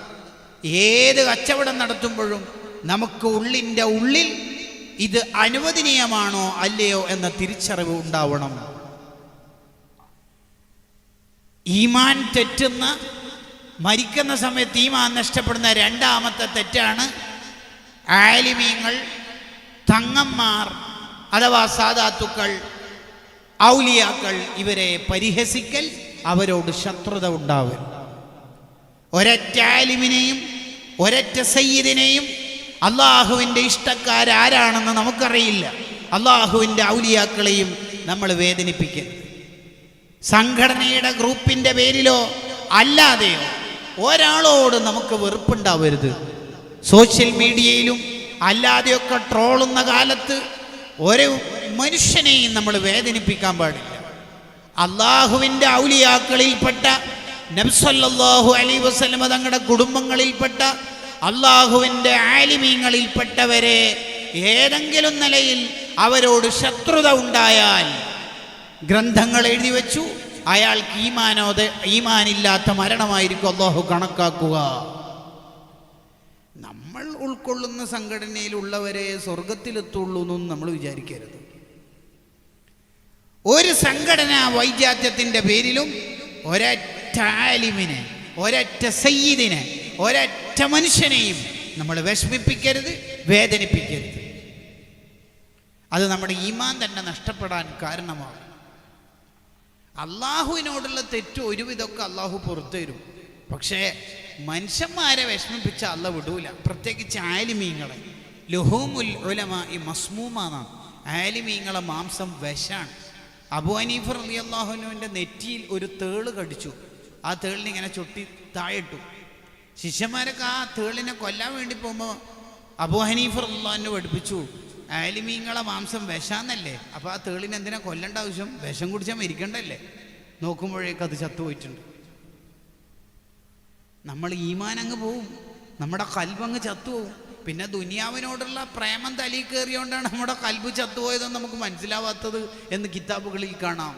ഏത് കച്ചവടം നടത്തുമ്പോഴും നമുക്ക് ഉള്ളിൻ്റെ ഉള്ളിൽ ഇത് അനുവദനീയമാണോ അല്ലയോ എന്ന തിരിച്ചറിവ് ഉണ്ടാവണം. ഈമാൻ തെറ്റുന്ന, മരിക്കുന്ന സമയത്ത് ഈമാൻ നഷ്ടപ്പെടുന്ന രണ്ടാമത്തെ തെറ്റാണ് ആലിമീങ്ങൾ, തങ്ങന്മാർ അഥവാ സാദാത്തുക്കൾ, ഔലിയാക്കൾ ഇവരെ പരിഹസിക്കൽ, അവരോട് ശത്രുത ഉണ്ടാവൽ. ഒരൊറ്റ ആലിമിനെയും ഒരൊറ്റ സയ്യിദിനെയും അള്ളാഹുവിൻ്റെ ഇഷ്ടക്കാരാരാണെന്ന് നമുക്കറിയില്ല. അള്ളാഹുവിൻ്റെ ഔലിയാക്കളെയും നമ്മൾ വേദനിപ്പിക്കരുത്. സംഘടനയുടെ ഗ്രൂപ്പിൻ്റെ പേരിലോ അല്ലാതെയോ ഒരാളോട് നമുക്ക് വെറുപ്പുണ്ടാവരുത്. സോഷ്യൽ മീഡിയയിലും അല്ലാതെയൊക്കെ ട്രോളുന്ന കാലത്ത് ഒരു മനുഷ്യനെയും നമ്മൾ വേദനിപ്പിക്കാൻ പാടില്ല. അള്ളാഹുവിൻ്റെ ഔലിയാക്കളിൽപ്പെട്ട നബി സല്ലല്ലാഹു അലൈഹി വസല്ലം തങ്ങളുടെ കുടുംബങ്ങളിൽപ്പെട്ട അള്ളാഹുവിൻ്റെ ആലിമീങ്ങളിൽപ്പെട്ടവരെ ഏതെങ്കിലും നിലയിൽ അവരോട് ശത്രുത ഉണ്ടായാൽ ഗ്രന്ഥങ്ങൾ എഴുതി വെച്ചു, അയാൾക്ക് ഈമാനില്ലാത്ത മരണമായിരിക്കും അള്ളാഹു കണക്കാക്കുക. നമ്മൾ ഉൾക്കൊള്ളുന്ന സംഘടനയിലുള്ളവരെ സ്വർഗത്തിലെത്തുള്ളൂ എന്നൊന്നും നമ്മൾ വിചാരിക്കരുത്. ഒരു സംഘടന വൈജാത്യത്തിൻ്റെ പേരിലും ഒരൊറ്റ ആലിമിനെ, ഒരൊറ്റ സയ്യിദിനെ, ഒരൊറ്റ മനുഷ്യനെയും നമ്മൾ വിഷമിപ്പിക്കരുത്, വേദനിപ്പിക്കരുത്. അത് നമ്മുടെ ഈമാൻ തന്നെ നഷ്ടപ്പെടാൻ കാരണമാകും. അള്ളാഹുവിനോടുള്ള തെറ്റ് ഒരുവിധമൊക്കെ അള്ളാഹു പുറത്തു തരും. പക്ഷേ മനുഷ്യന്മാരെ വിഷമിപ്പിച്ച അള്ള വിടൂല. പ്രത്യേകിച്ച് ആലിമീങ്ങളെ. ലുഹൂമുൽ ഉലമാഇ മസ്മൂമാണ്. ആലിമീങ്ങളെ മാംസം വിഷാണ്. അബൂ ഹനീഫ റളിയല്ലാഹു അൻഹുവിൻ്റെ നെറ്റിയിൽ ഒരു തേള് കടിച്ചു. ആ തേളിനെ ഇങ്ങനെ ചൊട്ടി താഴിട്ടു. ശിഷ്യന്മാരൊക്കെ ആ തേളിനെ കൊല്ലാൻ വേണ്ടി പോകുമ്പോൾ അബൂ ഹനീഫ റളിയല്ലാഹു അൻഹു പഠിപ്പിച്ചു, ആലിമീങ്ങളെ മാംസം വിഷാന്നല്ലേ, അപ്പോൾ ആ തേളിനെ എന്തിനാ കൊല്ലേണ്ട ആവശ്യം? വിഷം കുടിച്ചാൽ മരിക്കണ്ടല്ലേ? നോക്കുമ്പോഴേക്കും അത് ചത്തുപോയിട്ടുണ്ട്. നമ്മൾ ഈമാൻ അങ്ങ് പോവും, നമ്മുടെ കൽബങ്ങ് ചത്തുപോവും. പിന്നെ ദുനിയാവിനോടുള്ള പ്രേമം തലി കയറിയോണ്ടാണ് നമ്മുടെ കൽബ് ചത്തുപോയതെന്ന് നമുക്ക് മനസ്സിലാവാത്തത് എന്ന് കിതാബുകളിൽ കാണാം.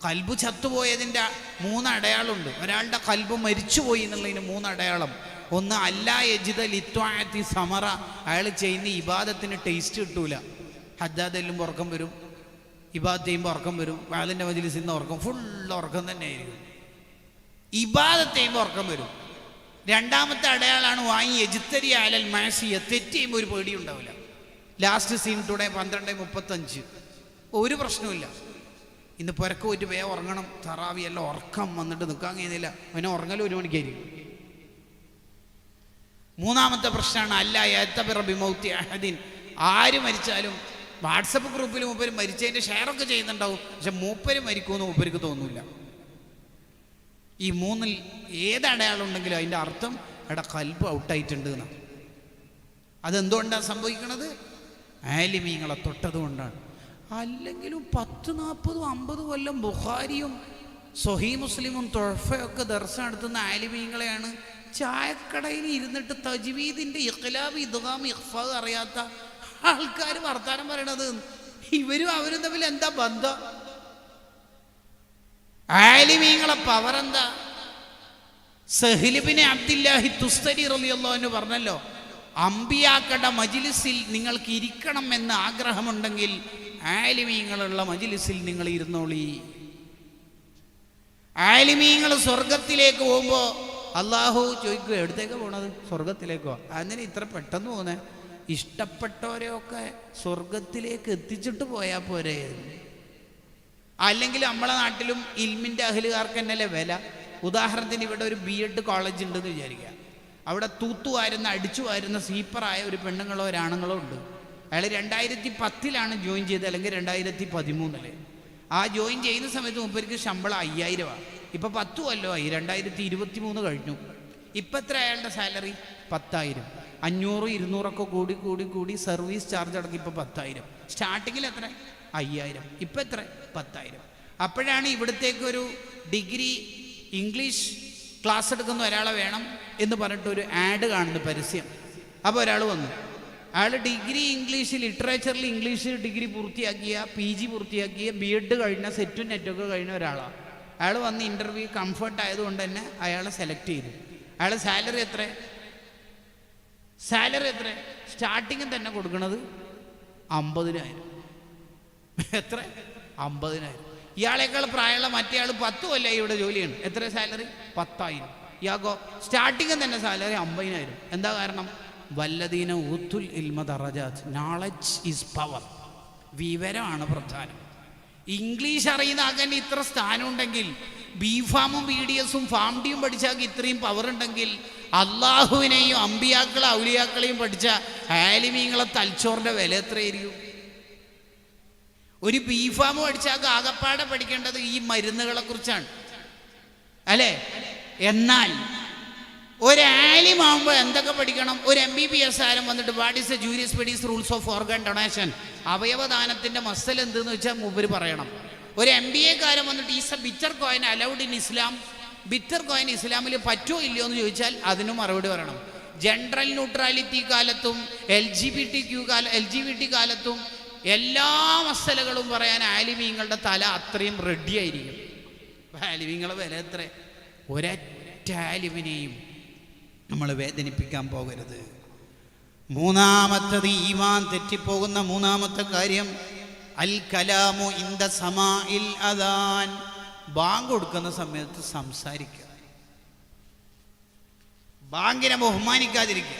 കൽബ് ചത്തുപോയതിൻ്റെ 3 അടയാളമുണ്ട്. ഒരാളുടെ കൽബ് മരിച്ചുപോയി എന്നുള്ളതിന് 3 അടയാളം. ഒന്ന്, അല്ലാ യജിദ ലിത്വാഅത്തി സമറ, അയാൾ ചെയ്യുന്ന ഇബാദത്തിന് ടേസ്റ്റ് കിട്ടൂല. ഹദ്ദാദ് എല്ലുമ്പോൾ ഉറക്കം വരും, ഇബാദത്ത് ചെയ്യുമ്പോൾ ഉറക്കം വരും, വാലിൻ്റെ മജ്ലിസിൽ നിന്ന് ഉറക്കം, ഫുൾ ഉറക്കം തന്നെ ആയിരിക്കും. ഇബാദത്ത് ചെയ്യുമ്പോൾ ഉറക്കം വരും. രണ്ടാമത്തെ അടയാളാണ് വാങ്ങി എജിത്തരി ആലൽ മാസിയ, തെറ്റ് ചെയ്യുമ്പോൾ ഒരു പേടി ഉണ്ടാവില്ല. ലാസ്റ്റ് സീൻ ടുഡേ 12:35, ഒരു പ്രശ്നമില്ല. ഇന്ന് പുരക്ക് പോയിട്ട് വേഗം ഉറങ്ങണം, തറാവി എല്ലാം ഉറക്കം വന്നിട്ട് നിൽക്കാൻ കഴിയുന്നില്ല, അവനെ ഉറങ്ങലും 1 മണിക്കായിരിക്കും. മൂന്നാമത്തെ പ്രശ്നമാണ് അല്ല യഅ്തബിറ ബിമൗതി അഹദിൻ, ആര് മരിച്ചാലും വാട്സപ്പ് ഗ്രൂപ്പിൽ മൂപ്പര് മരിച്ചതിൻ്റെ ഷെയറൊക്കെ ചെയ്യുന്നുണ്ടാവും, പക്ഷെ മൂപ്പര് മരിക്കുമെന്ന് മൂപ്പർക്ക് തോന്നില്ല. ഈ മൂന്നിൽ ഏത് അടയാളുണ്ടെങ്കിലും അതിൻ്റെ അർത്ഥം അവിടെ കൽബ് ഔട്ടായിട്ടുണ്ട് എന്നാണ്. അതെന്തുകൊണ്ടാണ് സംഭവിക്കുന്നത്? ആലിമീങ്ങളെ തൊട്ടത് കൊണ്ടാണ്. അല്ലെങ്കിലും 10, 40, 50 കൊല്ലം ബുഖാരിയും സ്വഹീ മുസ്ലിമും തൊഴഫയൊക്കെ ദർശനം നടത്തുന്ന ആലിമീങ്ങളെയാണ് ചായക്കടയിൽ ഇരുന്നിട്ട് തജ്വീദിൻ്റെ ഇഖ്ലാബ് ഇദ്ഗാം ഇഖ്ഫാ അറിയാത്ത ആൾക്കാർ വർത്താനം പറയണത്. ഇവരും അവരും തമ്മിൽ എന്താ ബന്ധം? ആലിമീങ്ങളെ പവർ എന്താ? സഹ്ൽ ഇബ്നു അബ്ദില്ലാഹി തുസ്തരി റളിയല്ലാഹു അൻഹു പറഞ്ഞല്ലോ, അമ്പിയാക്കളുടെ മജ്ലിസിൽ നിങ്ങൾക്ക് ഇരിക്കണം എന്ന ആഗ്രഹമുണ്ടെങ്കിൽ ആലിമീങ്ങളുള്ള മജ്ലിസിൽ നിങ്ങൾ ഇരുന്നോളി. ആലിമീങ്ങൾ സ്വർഗത്തിലേക്ക് പോകുമ്പോൾ അള്ളാഹു ചോദിക്കുക, എടുത്തേക്ക് പോണത്? സ്വർഗത്തിലേക്കോ? അങ്ങനെ ഇത്ര പെട്ടെന്ന് പോകുന്നേ? ഇഷ്ടപ്പെട്ടവരെയൊക്കെ സ്വർഗത്തിലേക്ക് എത്തിച്ചിട്ട് പോയാൽ പോരെ? അല്ലെങ്കിൽ നമ്മളെ നാട്ടിലും ഇൽമിൻ്റെ അഹ്ലുകാർക്ക് തന്നെയല്ലേ വില. ഉദാഹരണത്തിന് ഇവിടെ ഒരു B.Ed കോളേജ് ഉണ്ടെന്ന് വിചാരിക്കുക. അവിടെ തൂത്തുവാരുന്ന അടിച്ചു വാരുന്ന സ്വീപ്പറായ ഒരു പെണ്ണുങ്ങളോ ഒരാണുങ്ങളോ ഉണ്ട്. അയാൾ 2010 ജോയിൻ ചെയ്തത്, അല്ലെങ്കിൽ 2013. ആ ജോയിൻ ചെയ്യുന്ന സമയത്ത് മുമ്പർക്ക് ശമ്പളം 5000. ഇപ്പം 10 കൊല്ലമായി, 2023 കഴിഞ്ഞു. ഇപ്പം എത്ര അയാളുടെ സാലറി? 10,000. 500, 200 കൂടി കൂടി കൂടി സർവീസ് ചാർജ് അടക്കം ഇപ്പം 10,000. സ്റ്റാർട്ടിങ്ങിൽ എത്ര? 5000. ഇപ്പം എത്ര? 10,000. അപ്പോഴാണ് ഇവിടത്തേക്ക് ഒരു ഡിഗ്രി ഇംഗ്ലീഷ് ക്ലാസ് എടുക്കുന്ന ഒരാളെ വേണം എന്ന് പറഞ്ഞിട്ടൊരു ആഡ് കാണുന്നു, പരസ്യം. അപ്പോൾ ഒരാൾ വന്നു. അയാൾ ഡിഗ്രി ഇംഗ്ലീഷ് ലിറ്ററേച്ചറിൽ ഇംഗ്ലീഷ് ഡിഗ്രി പൂർത്തിയാക്കിയ, PG പൂർത്തിയാക്കിയ, B.Ed കഴിഞ്ഞ, സെറ്റും നെറ്റൊക്കെ കഴിഞ്ഞ ഒരാളാണ്. അയാൾ വന്ന് ഇൻ്റർവ്യൂ കംഫർട്ട് ആയതുകൊണ്ട് തന്നെ അയാളെ സെലക്ട് ചെയ്തു. അയാൾ സാലറി എത്ര? സ്റ്റാർട്ടിങ്ങിൽ തന്നെ കൊടുക്കുന്നത് 50,000. എത്ര? 50,000. ഇയാളേക്കാൾ പ്രായമുള്ള മറ്റേ ആൾ 10 കൊല്ലമായി ഇവിടെ ജോലിയാണ്. എത്ര സാലറി? 10,000. ഇയാൾക്കോ സ്റ്റാർട്ടിങ്ങിൽ തന്നെ സാലറി 50,000. എന്താ കാരണം? വല്ലദീന ഊത്തുൽ ഇൽമ ദറജാത്ത്. Knowledge is power. വിവരമാണ് പ്രധാനം. ഇംഗ്ലീഷ് അറിയുന്ന ആകാൻ ഇത്ര സ്ഥാനം ഉണ്ടെങ്കിൽ, ബിഫാമും BDSും ഫാംഡിയും പഠിച്ചാൽ ഇത്രയും പവർ ഉണ്ടെങ്കിൽ, അള്ളാഹുവിനെയും അമ്പിയാക്കളെ ഔലിയാക്കളെയും പഠിച്ച ആലിമീങ്ങളെ തൽച്ചോറിൻ്റെ വില എത്രയായിരിക്കും? ഒരു ബിഫാം പഠിച്ചാൽ ആകപ്പാടെ പഠിക്കേണ്ടത് ഈ മരുന്നുകളെ കുറിച്ചാണ്, അല്ലേ? എന്നാൽ ഒരു ആലിമാകുമ്പോൾ എന്തൊക്കെ പഠിക്കണം? ഒരു MBBS ആരും വന്നിട്ട് what is a jurisprudence rules of organ donation, അവയവദാനത്തിൻ്റെ മസല എന്തെന്ന് വെച്ചാൽ മൂപ്പര് പറയണം. ഒരു MBA കാരൻ വന്നിട്ട് is a bitcoin allowed in Islam, bitcoin ഇസ്ലാമിൽ പറ്റുമോ ഇല്ലയോ എന്ന് ചോദിച്ചാൽ അതിന് മറുപടി പറയണം. ജനറൽ ന്യൂട്രാലിറ്റി കാലത്തും LGBT കാലത്തും എല്ലാ മസലകളും പറയാൻ ആലിമീങ്ങളുടെ തല അത്രയും റെഡിയായിരിക്കും. ആലിമീങ്ങളെ വില എത്ര? ഒരൊറ്റ ആലിമിനെയും നമ്മൾ വേദനിപ്പിക്കാൻ പോകരുത്. മൂന്നാമത്തത്, ഈമാൻ തെറ്റിപ്പോകുന്ന മൂന്നാമത്തെ കാര്യം, അൽ കലാമു ഇൻദ സമാഇൽ അദാൻ. ബാങ്ക് കൊടുക്കുന്ന സമയത്ത് സംസാരിക്കുക, ബാങ്കിനെ ബഹുമാനിക്കാതിരിക്കുക.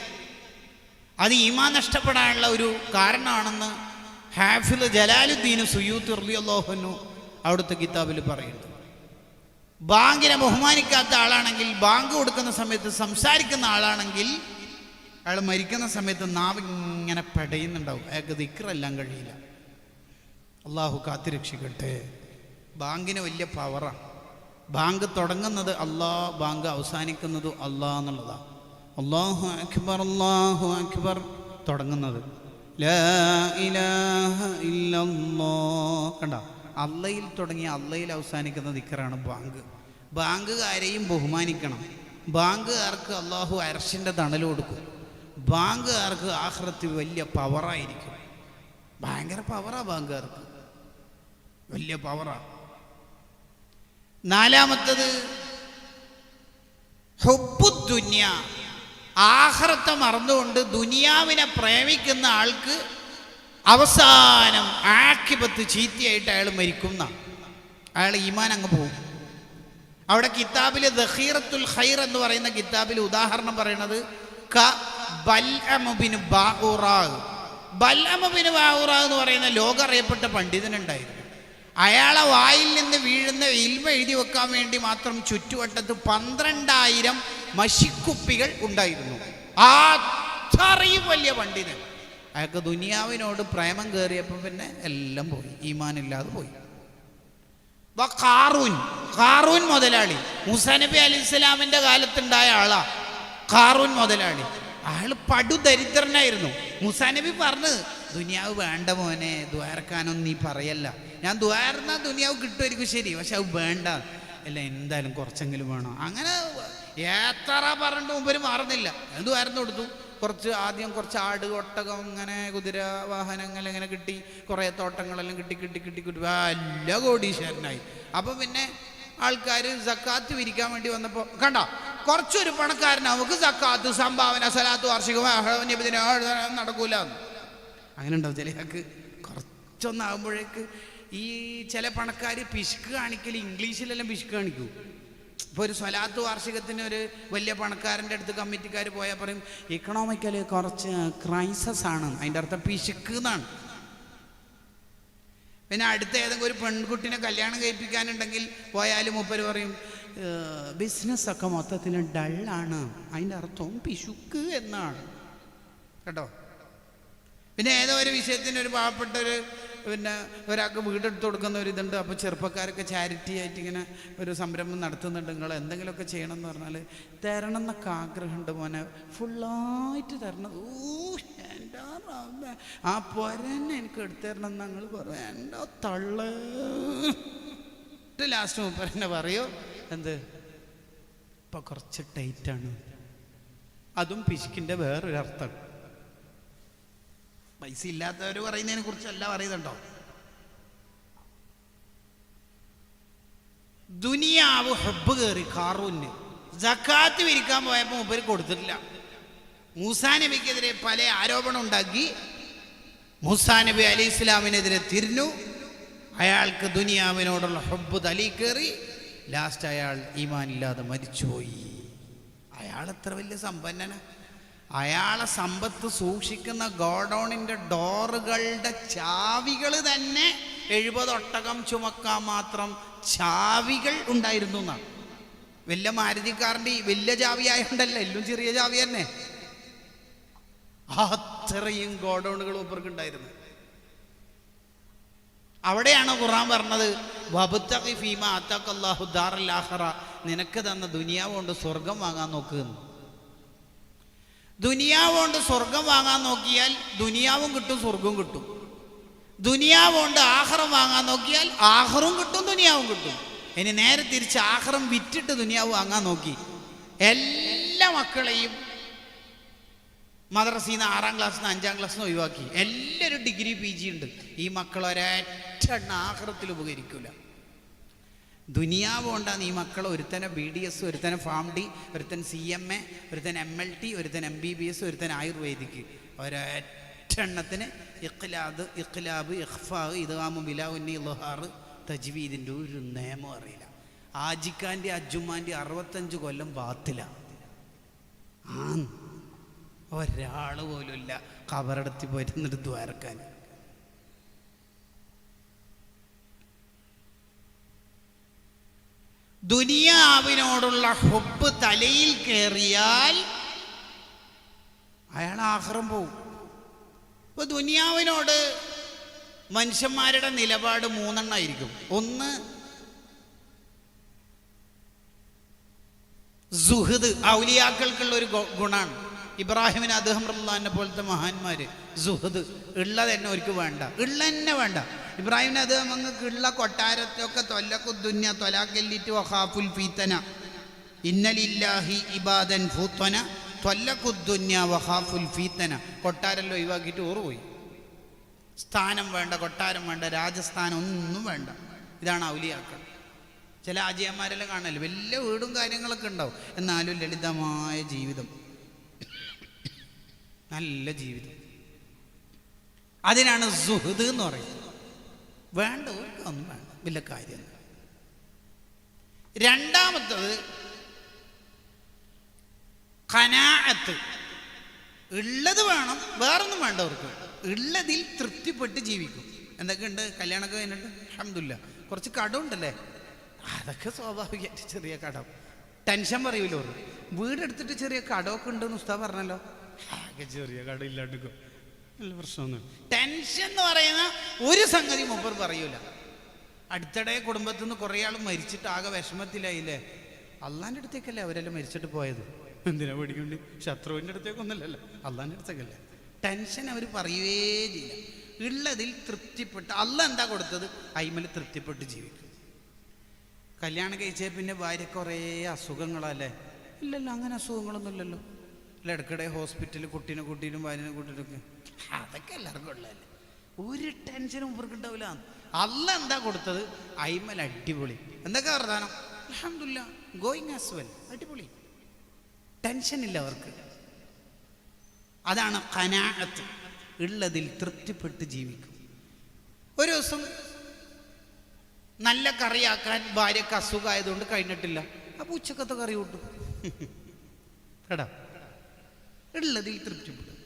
അത് ഈമാൻ നഷ്ടപ്പെടാനുള്ള ഒരു കാരണമാണെന്ന് ഹാഫിള് ജലാലുദ്ദീൻ സുയൂത്തി റളിയല്ലാഹു അൻഹു അവിടുത്തെ കിതാബിൽ പറയുന്നു. ബാങ്കിനെ ബഹുമാനിക്കാത്ത ആളാണെങ്കിൽ, ബാങ്ക് കൊടുക്കുന്ന സമയത്ത് സംസാരിക്കുന്ന ആളാണെങ്കിൽ, അയാൾ മരിക്കുന്ന സമയത്ത് നാവ് ഇങ്ങനെ പെടയുന്നുണ്ടാവും. അയാൾക്ക് ദിക്റെല്ലാം കഴിയില്ല. അള്ളാഹു കാത്തിരക്ഷിക്കട്ടെ. ബാങ്കിന് വലിയ പവറാണ്. ബാങ്ക് തുടങ്ങുന്നത് അല്ലാ, ബാങ്ക് അവസാനിക്കുന്നത് അല്ലാ എന്നുള്ളതാണ്. അല്ലാഹു അക്ബർ, അല്ലാഹു അക്ബർ തുടങ്ങുന്നത് ലാ ഇലാഹ ഇല്ലല്ലാഹ്. കണ്ട, അള്ളയിൽ തുടങ്ങി അള്ളയിൽ അവസാനിക്കുന്ന ദിക്റാണ് ബാങ്ക്. ബാങ്കുകാരെയും ബഹുമാനിക്കണം. ബാങ്കുകാർക്ക് അള്ളാഹു അർശിൻ്റെ തണൽ കൊടുക്കും. ബാങ്കുകാർക്ക് ആഖിറത്തിൽ വലിയ പവറായിരിക്കും. ഭയങ്കര പവറാ ബാങ്കുകാർക്ക്, വലിയ പവറാ. നാലാമത്തത് ഹുബ്ബുദ്ദുനിയ. ആഖിറത്തെ മറന്നുകൊണ്ട് ദുനിയാവിനെ പ്രേമിക്കുന്ന ആൾക്ക് അവസാനം ആഖിബത്ത് ചീത്തയായിട്ട് അയാൾ മരിക്കുന്ന, അയാൾ ഈമാൻ അങ്ങ് പോകും. അവിടെ കിതാബിൽ ദഖീറത്തുൽ ഖൈർ എന്ന് പറയുന്ന കിതാബിൽ ഉദാഹരണം പറയുന്നത് ബൽഅം ബിൻ ബഊറാ എന്ന് പറയുന്ന ലോകം അറിയപ്പെട്ട പണ്ഡിതനുണ്ടായിരുന്നു. അയാളെ വായിൽ നിന്ന് വീഴുന്ന ഇൽമ എഴുതി വെക്കാൻ വേണ്ടി മാത്രം ചുറ്റുവട്ടത്ത് 12,000 മഷിക്കുപ്പികൾ ഉണ്ടായിരുന്നു. അത്രയും വലിയ പണ്ഡിതൻ. അയാൾക്ക് ദുനിയാവിനോട് പ്രേമം കയറിയപ്പോൾ പിന്നെ എല്ലാം പോയി, ഈമാനില്ലാതെ പോയി. ഖാറൂൻ മുതലാളി മൂസാ നബി അലൈഹി സ്വലാമിന്റെ കാലത്തുണ്ടായ ആളാ. ഖാറൂൻ മുതലാളി അയാൾ പടുദരിദ്രനായിരുന്നു. മൂസാ നബി പറഞ്ഞു, ദുനിയാവ് വേണ്ട മോനെ, ദ്വാരക്കാനൊന്നും നീ പറയല്ല. ഞാൻ ദ്വാരന്നാ ദുനിയാവ് കിട്ടുമായിരിക്കും, ശരി, പക്ഷെ അത് വേണ്ട, അല്ല എന്തായാലും കുറച്ചെങ്കിലും വേണം. അങ്ങനെ എത്ര പറഞ്ഞിട്ട് മുമ്പ് മാറുന്നില്ല. ദ്വാരന്ന് കൊടുത്തു. ആദ്യം കുറച്ച് ആട്, ഒട്ടകം, ഇങ്ങനെ കുതിര വാഹനങ്ങൾ ഇങ്ങനെ കിട്ടി, കുറേ തോട്ടങ്ങളെല്ലാം കിട്ടി വല്ല കോടീശ്വരനായി. അപ്പം പിന്നെ ആൾക്കാർ സക്കാത്ത് വിരിക്കാൻ വേണ്ടി വന്നപ്പോൾ കണ്ട കുറച്ചൊരു പണക്കാരൻ നമുക്ക് സക്കാത്ത്, സംഭാവന, സലാത്ത്, വാർഷികം നടക്കൂല. അങ്ങനെ ഉണ്ടാവും ചിലയാൾക്ക്. കുറച്ചൊന്നാകുമ്പോഴേക്ക് ഈ ചില പണക്കാർ പിശുക്ക് കാണിക്കൽ, ഇംഗ്ലീഷിലെല്ലാം പിശുക്ക് കാണിക്കൂ. ഇപ്പോൾ ഒരു സ്വലാത്ത് വാർഷികത്തിന് ഒരു വലിയ പണക്കാരൻ്റെ അടുത്ത് കമ്മിറ്റിക്കാർ പോയാൽ പറയും ഇക്കണോമിക്കലി കുറച്ച് ക്രൈസസ് ആണ്, അതിൻ്റെ അർത്ഥം പിശുക്ക് എന്നാണ്. പിന്നെ അടുത്ത ഏതെങ്കിലും ഒരു പെൺകുട്ടിനെ കല്യാണം കഴിപ്പിക്കാനുണ്ടെങ്കിൽ പോയാലും മൂപ്പര് പറയും ബിസിനസ്സൊക്കെ മൊത്തത്തിൽ ഡള്ളാണ്, അതിൻ്റെ അർത്ഥവും പിശുക്ക് എന്നാണ് കേട്ടോ. പിന്നെ ഏതോ ഒരു വിഷയത്തിന് ഒരു പാവപ്പെട്ട പിന്നെ ഒരാൾക്ക് വീടെടുത്ത് കൊടുക്കുന്ന ഒരു ഇതുണ്ട്. അപ്പോൾ ചെറുപ്പക്കാരൊക്കെ ചാരിറ്റി ആയിട്ട് ഇങ്ങനെ ഒരു സംരംഭം നടത്തുന്നുണ്ട്, നിങ്ങൾ എന്തെങ്കിലുമൊക്കെ ചെയ്യണം എന്ന് പറഞ്ഞാൽ തരണം എന്നൊക്കെ ആഗ്രഹമുണ്ട് മോനെ, ഫുള്ളായിട്ട് തരണം. എൻ്റെ ആ പൊരന്നെ എനിക്ക് എടുത്തുതരണം എന്ന് ഞങ്ങൾ പറയും. എൻ്റെ തള്ള് ലാസ്റ്റ് മൂപ്പരെന്നെ പറയൂ, എന്ത് ഇപ്പം കുറച്ച് ടൈറ്റാണ്. അതും പിശുക്കിൻ്റെ വേറൊരർത്ഥം. പൈസ ഇല്ലാത്തവർ പറയുന്നതിനെ കുറിച്ചല്ല പറയുന്നുണ്ടോ. ദുനിയാവ് ഹബ്ബ് കയറി ഖാറൂന്. സക്കാത്ത് വിരിക്കാൻ പോയപ്പോൾ മൂപ്പര് കൊടുത്തിട്ടില്ല. മൂസാ നബിക്കെതിരെ പല ആരോപണം ഉണ്ടാക്കി. മൂസാ നബി അലൈഹി ഇസ്ലാമിനെതിരെ തിരിഞ്ഞു. അയാൾക്ക് ദുനിയാവിനോടുള്ള ഹബ്ബ് തലയിൽ കയറി. ലാസ്റ്റ് അയാൾ ഈമാൻ ഇല്ലാതെ മരിച്ചുപോയി. അയാൾ എത്ര വലിയ സമ്പന്നന. അയാളെ സമ്പത്ത് സൂക്ഷിക്കുന്ന ഗോഡൗണിൻ്റെ ഡോറുകളുടെ ചാവികൾ തന്നെ 70 ഒട്ടകം ചുമക്കാൻ മാത്രം ചാവികൾ ഉണ്ടായിരുന്നു എന്നാണ്. വലിയ മാരുതിക്കാരൻ്റെ വലിയ ചാവി ആയതുകൊണ്ടല്ല, എല്ലാം ചെറിയ ചാവി തന്നെ. അത്രയും ഗോഡൗണുകൾ ഇവർക്ക് ഉണ്ടായിരുന്നു. അവിടെയാണ് ഖുർആൻ പറഞ്ഞത് വബ്തഗി ഫീമാ അതാകല്ലാഹു ദാറൽ ആഖിറ, നിനക്ക് തന്ന ദുനിയാവ് കൊണ്ട് സ്വർഗം വാങ്ങാൻ നോക്കുന്നു. ദുനിയാവ് കൊണ്ട് സ്വർഗം വാങ്ങാൻ നോക്കിയാൽ ദുനിയാവും കിട്ടും, സ്വർഗവും കിട്ടും. ദുനിയാവ് കൊണ്ട് ആഖിറം വാങ്ങാൻ നോക്കിയാൽ ആഖിറും കിട്ടും, ദുനിയാവും കിട്ടും. ഇനി നേരെ തിരിച്ച് ആഖിറം വിറ്റിട്ട് ദുനിയാവ് വാങ്ങാൻ നോക്കി എല്ലാ മക്കളെയും മദ്രസയിൽ നിന്ന് 6ാം ക്ലാസ്സിൽ നിന്ന് 5ാം ക്ലാസ്സിൽ നിന്ന് ഒഴിവാക്കി. എല്ലാവരും ഡിഗ്രി PG ഉണ്ട്. ഈ മക്കൾ ഒരൊറ്റ ആഖിറത്തിൽ ഉപകരിക്കില്ല. ദുനിയാവ് കൊണ്ടാണ് ഈ മക്കൾ ഒരുത്തനെ BDS, ഒരുത്തനെ FAMD, ഒരുത്തൻ CMA, ഒരുത്തൻ MLT, ഒരുത്തൻ MBBS, ഒരുത്തൻ ആയുർവേദിക്ക്. ഒരൊറ്റെണ്ണത്തിന് ഇഖ്ലാബ്, ഇഖ്ഫാ, ഇദ്ഗാമ്, ബിലാഉന്നി, ഇൽഹാർ, തജ്വീദിൻ്റെ ഒരു നിയമം അറിയില്ല. ആജിക്കാൻ്റെ അജുമാൻ്റെ 65 കൊല്ലം ബാത്തിലാണ്. ഒരാൾ പോലും ഇല്ല ഖബറടത്തി പോയിരുന്നിട്ട് ദ്വാരക്കാൻ. ദുനിയാവിനോടുള്ള ഹുബ്ബ് തലയിൽ കയറിയാൽ അയാൾ ആഖിറം പോവും. ഇപ്പൊ ദുനിയാവിനോട് മനുഷ്യന്മാരുടെ നിലപാട് 3 എണ്ണമായിരിക്കും. ഒന്ന് സുഹൃദ്, ഔലിയാക്കൾക്കുള്ള ഒരു ഗുണാണ്. ഇബ്രാഹിമിന് അദ്ദേഹം റളിയല്ലാഹു പോലത്തെ മഹാന്മാര് സുഹൃദ് ഉള്ളത് തന്നെ അവർക്ക് വേണ്ട, ഉള്ള തന്നെ വേണ്ട. ഇബ്രാഹിമിന് അദ്ദേഹം അങ്ങക്ക് ഉള്ള കൊട്ടാരത്തൊക്കെ തൊല്ലക്കുദ്ദുന്യ തൊലാക്കല്ലിറ്റ് വഖാഫുൽ ഫീത്തന ഇന്നലില്ലാഹി ഇബാദൻ ഫൂത്തന തൊല്ലക്കുദ്ദുന്യ വഖാഫുൽ ഫീത്തന. കൊട്ടാരല്ലോ ഒഴിവാക്കിയിട്ട് ഓറുപോയി. സ്ഥാനം വേണ്ട, കൊട്ടാരം വേണ്ട, രാജസ്ഥാനം ഒന്നും വേണ്ട. ഇതാണ് ഔലിയാക്കൾ. ചില ആജിയന്മാരെല്ലാം കാണല്ലോ, വലിയ വീടും കാര്യങ്ങളൊക്കെ ഉണ്ടാവും, എന്നാലും ലളിതമായ ജീവിതം, നല്ല ജീവിതം. അതിനാണ് സുഹൃദ് എന്ന് പറയുന്നത്. വേണ്ട, ഒന്നും വേണ്ട, വലിയ കാര്യം. രണ്ടാമത്തത് ഖനാഅത്ത്. ഉള്ളത് വേണം, വേറൊന്നും വേണ്ട. അവർക്ക് ഉള്ളതിൽ തൃപ്തിപ്പെട്ട് ജീവിക്കും. എന്തൊക്കെയുണ്ട്? കല്യാണമൊക്കെ കഴിഞ്ഞിട്ട് അൽഹംദുലില്ലാ കുറച്ച് കടമുണ്ടല്ലേ, അതൊക്കെ സ്വാഭാവികമായിട്ട് ചെറിയ കടം. ടെൻഷൻ പറയൂല്ലോ. അവർ വീടെടുത്തിട്ട് ചെറിയ കടമൊക്കെ ഉണ്ടെന്ന് ഉസ്താദ് പറഞ്ഞല്ലോ. ആകെ ചെറിയ കടം ഇല്ലാണ്ടിരിക്കും, നല്ല പ്രശ്നമൊന്നും. ടെൻഷൻ എന്ന് പറയുന്ന ഒരു സംഗതി മൂപ്പർ പറയൂല. അടുത്തിടെ കുടുംബത്തിൽ നിന്ന് കുറേ ആൾ മരിച്ചിട്ട് ആകെ വിഷമത്തിലായില്ലേ. അള്ളാൻ്റെ അടുത്തേക്കല്ലേ അവരെല്ലാം മരിച്ചിട്ട് പോയത്. എന്തിനാ പേടിക്കണ്ട്? ശത്രുവിൻ്റെ അടുത്തേക്കൊന്നുമല്ലല്ലോ, അള്ളാൻ്റെ അടുത്തേക്കല്ലേ. ടെൻഷൻ അവർ പറയുവേ ചെയ്യില്ല. ഉള്ളതിൽ തൃപ്തിപ്പെട്ട് അള്ള എന്താ കൊടുത്തത് അയിമൽ തൃപ്തിപ്പെട്ട് ജീവിക്കും. കല്യാണം കഴിച്ചാൽ പിന്നെ ഭാര്യ കുറേ അസുഖങ്ങളല്ലേ? ഇല്ലല്ലോ, അങ്ങനെ അസുഖങ്ങളൊന്നും ഇല്ലല്ലോ. അല്ല, ഇടയ്ക്കിടെ ഹോസ്പിറ്റലിൽ കുട്ടീനെ കൂട്ടിയിട്ടും ഭാര്യനെ കൂട്ടിയിട്ടൊക്കെ അതൊക്കെ എല്ലാവർക്കും ഉള്ളതല്ലേ. ഒരു ടെൻഷനും ഇവർക്ക് ഉണ്ടാവില്ല. അള്ള എന്താ കൊടുത്തത് അയിമൽ അടിപൊളി. എന്തൊക്കെ വർത്താനം? അൽഹംദുലില്ലാ, ഗോയിങ് ആസ് വെൽ, അടിപൊളി. ടെൻഷൻ ഇല്ല അവർക്ക്. അതാണ് ഖനാഅത്ത്. ഉള്ളതിൽ തൃപ്തിപ്പെട്ട് ജീവിക്കും. ഒരു ദിവസം നല്ല കറിയാക്കാൻ ഭാര്യക്ക് അസുഖമായതുകൊണ്ട് കഴിഞ്ഞിട്ടില്ല. അപ്പൊ ഉച്ചക്കത്തെ കറി കൂട്ടും. കേടാ, ഉള്ളതിൽ തൃപ്തിപ്പെടും.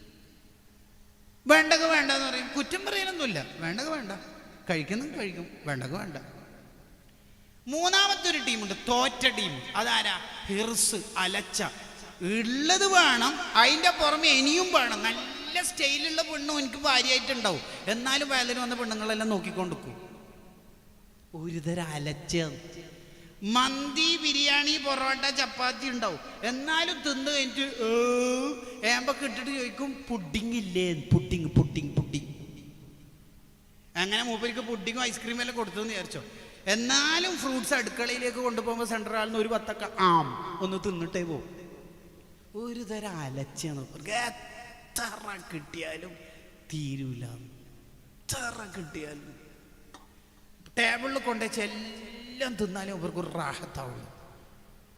വേണ്ടക വേണ്ടെന്ന് പറയും, കുറ്റം പറയാനൊന്നുമില്ല. വേണ്ടക വേണ്ട, കഴിക്കുന്ന കഴിക്കും, വേണ്ടക വേണ്ട. മൂന്നാമത്തെ ഒരു ടീമുണ്ട്, തോറ്റ ടീം. അതാരാ? ഹിർസ്, അലച്ച. ഉള്ളത് വേണം, അതിൻ്റെ പുറമെ ഇനിയും വേണം. നല്ല സ്റ്റൈലുള്ള പെണ്ണും എനിക്ക് ഭാര്യയായിട്ടുണ്ടാവും. എന്നാലും വയലിന് വന്ന പെണ്ണുങ്ങളെല്ലാം നോക്കിക്കൊണ്ടിരിക്കും. ഒരു തരം അലച്ച. മന്തി, ബിരിയാണി, പൊറോട്ട, ചപ്പാത്തി ഉണ്ടാവും. എന്നാലും തിന്ന് കഴിഞ്ഞിട്ട് ഏമ്പൊക്കെ ഇട്ടിട്ട് ചോദിക്കും പുഡിങ് ഇല്ലേ? Pudding pudding pudding. അങ്ങനെ മൂപ്പർക്ക് പുഡിങ്ങും ഐസ്ക്രീമും എല്ലാം കൊടുത്തെന്ന് വിചാരിച്ചോ. എന്നാലും ഫ്രൂട്ട്സ് അടുക്കളയിലേക്ക് കൊണ്ടുപോകുമ്പോൾ സെൻട്രൽ ഹാളിൽ നിന്ന് ഒരു 10 ഒന്ന് തിന്നിട്ടേ പോകും. ഒരു തരം അലച്ചാണ്. എത്ര കിട്ടിയാലും തീരൂല. എത്ര കിട്ടിയാലും ടേബിളിൽ കൊണ്ടുവച്ച് എല്ലാം തിന്നാലും അവർക്കൊരു റാഹത്താവുള്ളൂ.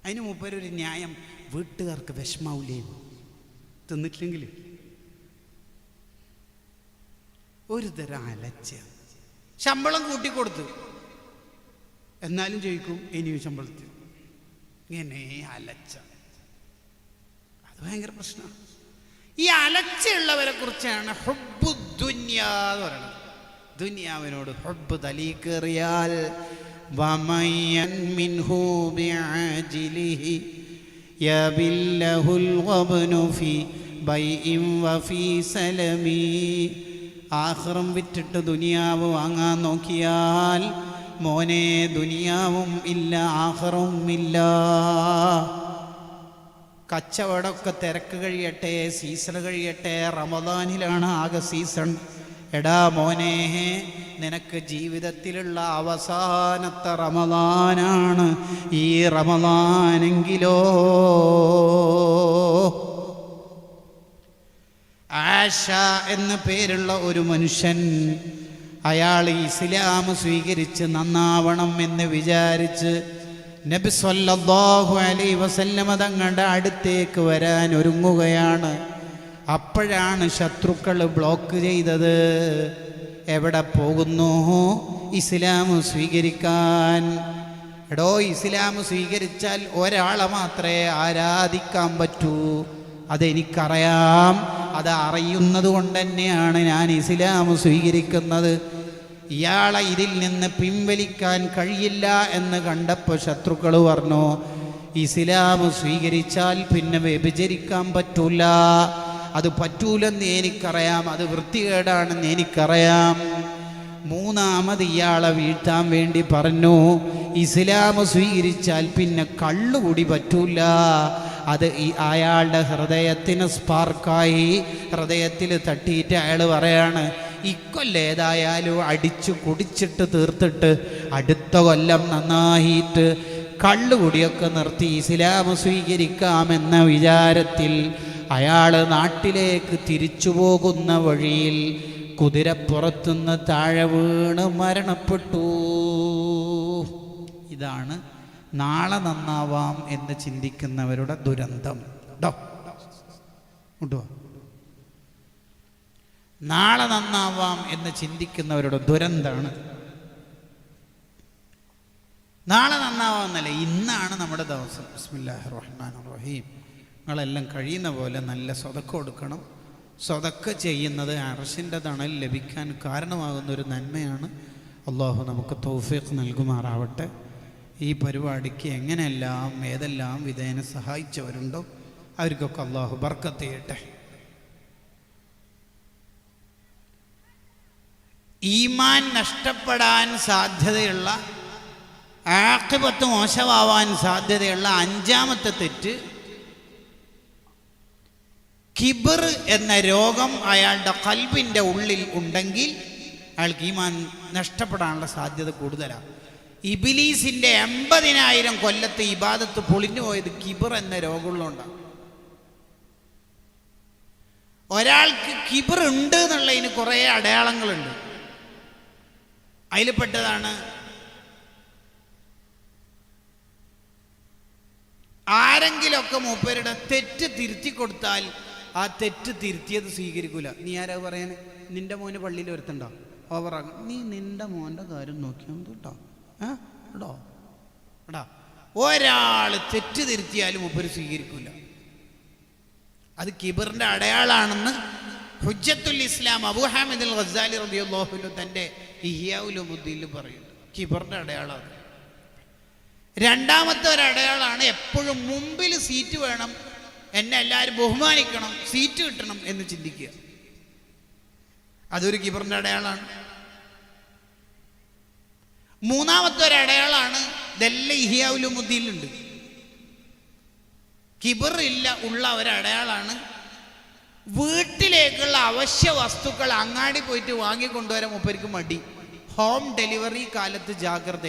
അതിന് മുമ്പൊരു ന്യായം, വീട്ടുകാർക്ക് വിഷമാവില്ലേ തിന്നിട്ടില്ലെങ്കിൽ. ഒരു തരം അലച്ച. ശമ്പളം കൂട്ടിക്കൊടുത്തു, എന്നാലും ചോദിക്കും ഇനിയും ശമ്പളത്തിൽ. ഇങ്ങനെ അലച്ച, അത് ഭയങ്കര പ്രശ്നമാണ്. ഈ അലച്ചുള്ളവരെ കുറിച്ചാണ് ഹുബ്ബു ദുനിയാ എന്ന് പറയുന്നത്. ദുനിയാവിനോട് ഹുബ്ബ് തലീക്കേറിയാൽ വമയ്യൻ മിൻഹു ബിഅജിലിഹി യബില്ലഹുൽ ഗബ്നു ഫീ ബൈഇൻ വഫീ സലമി. ആഖിറം വിറ്റിട്ട് ദുനിയാവ് വാങ്ങാൻ നോക്കിയാൽ മോനെ ദുനിയാവും ഇല്ല, ആഖിറവും ഇല്ല. കച്ചവടമൊക്കെ തിരക്ക് കഴിയട്ടെ, സീസൺ കഴിയട്ടെ. റമദാനിലാണ് ആകെ സീസൺ. എടാ മോനെ, നിനക്ക് ജീവിതത്തിലുള്ള അവസാനത്തെ റമദാനാണ് ഈ റമദാനെങ്കിലോ. ആഷ എന്ന് പേരുള്ള ഒരു മനുഷ്യൻ, അയാൾ ഇസ്ലാം സ്വീകരിച്ച് നന്നാവണം എന്ന് വിചാരിച്ച് നബി സല്ലല്ലാഹു അലൈഹി വസല്ലമ തങ്ങളുടെ അടുത്തേക്ക് വരാൻ ഒരുങ്ങുകയാണ്. അപ്പോഴാണ് ശത്രുക്കൾ ബ്ലോക്ക് ചെയ്തത്. എവിടെ പോകുന്നു? ഇസ്ലാം സ്വീകരിക്കാൻ. എടോ, ഇസ്ലാം സ്വീകരിച്ചാൽ ഒരാളെ മാത്രമേ ആരാധിക്കാൻ പറ്റൂ. അതെനിക്കറിയാം. അത് അറിയുന്നത് കൊണ്ട് തന്നെയാണ് ഞാൻ ഇസ്ലാം സ്വീകരിക്കുന്നത്. ഇയാളെ ഇതിൽ നിന്ന് പിൻവലിക്കാൻ കഴിയില്ല എന്ന് കണ്ടപ്പോൾ ശത്രുക്കൾ പറഞ്ഞു, ഇസ്ലാം സ്വീകരിച്ചാൽ പിന്നെ വ്യഭിചരിക്കാൻ പറ്റൂല. അത് പറ്റൂലെന്ന് എനിക്കറിയാം, അത് വൃത്തികേടാണെന്ന് എനിക്കറിയാം. മൂന്നാമത് ഇയാളെ വീഴ്ത്താൻ വേണ്ടി പറഞ്ഞു, ഇസ്ലാം സ്വീകരിച്ചാൽ പിന്നെ കള്ളുകൂടി പറ്റൂല. അത് അയാളുടെ ഹൃദയത്തിന് സ്പാർക്കായി, ഹൃദയത്തിൽ തട്ടിയിട്ട് അയാൾ പറയാണ്, ഇക്കൊല്ലേതായാലും അടിച്ചു കുടിച്ചിട്ട് തീർത്തിട്ട് അടുത്ത കൊല്ലം നന്നായിട്ട് കള്ളുകുടിയൊക്കെ നിർത്തി ഇസ്ലാം സ്വീകരിക്കാമെന്ന വിചാരത്തിൽ അയാൾ നാട്ടിലേക്ക് തിരിച്ചു പോകുന്ന വഴിയിൽ കുതിരപ്പുറത്തുനിന്ന് താഴെ വീണ് മരണപ്പെട്ടു. ഇതാണ് നാളെ നന്നാവാം എന്ന് ചിന്തിക്കുന്നവരുടെ ദുരന്തം. നാളെ നന്നാവാം എന്ന് ചിന്തിക്കുന്നവരുടെ ദുരന്തമാണ്. നാളെ നന്നാവാന്നല്ല, ഇന്നാണ് നമ്മുടെ ദിവസം. ബിസ്മില്ലാഹിർ റഹ്മാനിർ റഹീം. നിങ്ങളെല്ലാം കഴിയുന്ന പോലെ നല്ല സ്വതക്ക കൊടുക്കണം. സ്വതക്ക ചെയ്യുന്നത് അർശിൻ്റെ തണൽ ലഭിക്കാൻ കാരണമാകുന്നൊരു നന്മയാണ്. അള്ളാഹു നമുക്ക് തൗഫീഖ് നൽകുമാറാവട്ടെ. ഈ പരിപാടിക്ക് എങ്ങനെയെല്ലാം ഏതെല്ലാം വിധേന സഹായിച്ചവരുണ്ടോ അവർക്കൊക്കെ അള്ളാഹു ബർക്കത്ത് ചെയ്യട്ടെ. ഈമാൻ നഷ്ടപ്പെടാൻ സാധ്യതയുള്ള, ആഖിബത്ത് മോശമാവാൻ സാധ്യതയുള്ള അഞ്ചാമത്തെ തെറ്റ്, കിബർ എന്ന രോഗം അയാളുടെ ഖൽബിൻ്റെ ഉള്ളിൽ ഉണ്ടെങ്കിൽ അയാൾക്ക് ഈമാൻ നഷ്ടപ്പെടാനുള്ള സാധ്യത കൂടുതലാണ്. ഇബ്ലീസിൻ്റെ 80,000 കൊല്ലത്തെ ഇബാദത്ത് പൊളിഞ്ഞു പോയത് കിബർ എന്ന രോഗമുള്ളതുകൊണ്ടാണ്. ഒരാൾക്ക് കിബർ ഉണ്ട് എന്നുള്ളതിന് കുറേ അടയാളങ്ങളുണ്ട്. അതിൽപ്പെട്ടതാണ് ആരെങ്കിലുമൊക്കെ മൂപ്പരുടെ തെറ്റ് തിരുത്തി കൊടുത്താൽ ആ തെറ്റ് തിരുത്തിയത് സ്വീകരിക്കൂല. നീ ആരാ പറയാന്? നിന്റെ മോന് പള്ളിയിൽ വരുത്തണ്ടോ? ഓവറാകും. നീ നിന്റെ മോൻ്റെ കാര്യം നോക്കിയാൽ കേട്ടോ. കേട്ടോ എടാ, ഒരാൾ തെറ്റ് തിരുത്തിയാലും മൂപ്പര് സ്വീകരിക്കൂല. അത് കിബറിൻ്റെ അടയാളാണെന്ന് ഹുജ്ജത്തുൽ ഇസ്ലാം അബൂ ഹാമിദ് അൽ ഗസാലി റളിയല്ലാഹു അൻഹു തൻ്റെ ഇഹ്യാ ഉലൂമുദ്ദീനിൽ പറയുന്നുണ്ട്. കിബറിൻ്റെ അടയാളമാണ്. രണ്ടാമത്തെ ഒരു അടയാളമാണ് എപ്പോഴും മുമ്പിൽ സീറ്റ് വേണം, എന്നെ എല്ലാവരും ബഹുമാനിക്കണം, സീറ്റ് കിട്ടണം എന്ന് ചിന്തിക്കുക. അതൊരു കിബറിൻ്റെ അടയാളമാണ്. മൂന്നാമത്തെ ഒരു അടയാളമാണ്, ഇതെല്ലാം ഇഹ്യാ ഉലൂമുദ്ദീനിലുണ്ട്. കിബർ ഇല്ല ഉള്ള ഒരടയാളാണ് വീട്ടിലേക്കുള്ള അവശ്യ വസ്തുക്കൾ അങ്ങാടി പോയിട്ട് വാങ്ങിക്കൊണ്ടുവരാൻ മൂപ്പർക്ക് മടി. ഹോം ഡെലിവറി കാലത്ത് ജാഗ്രത.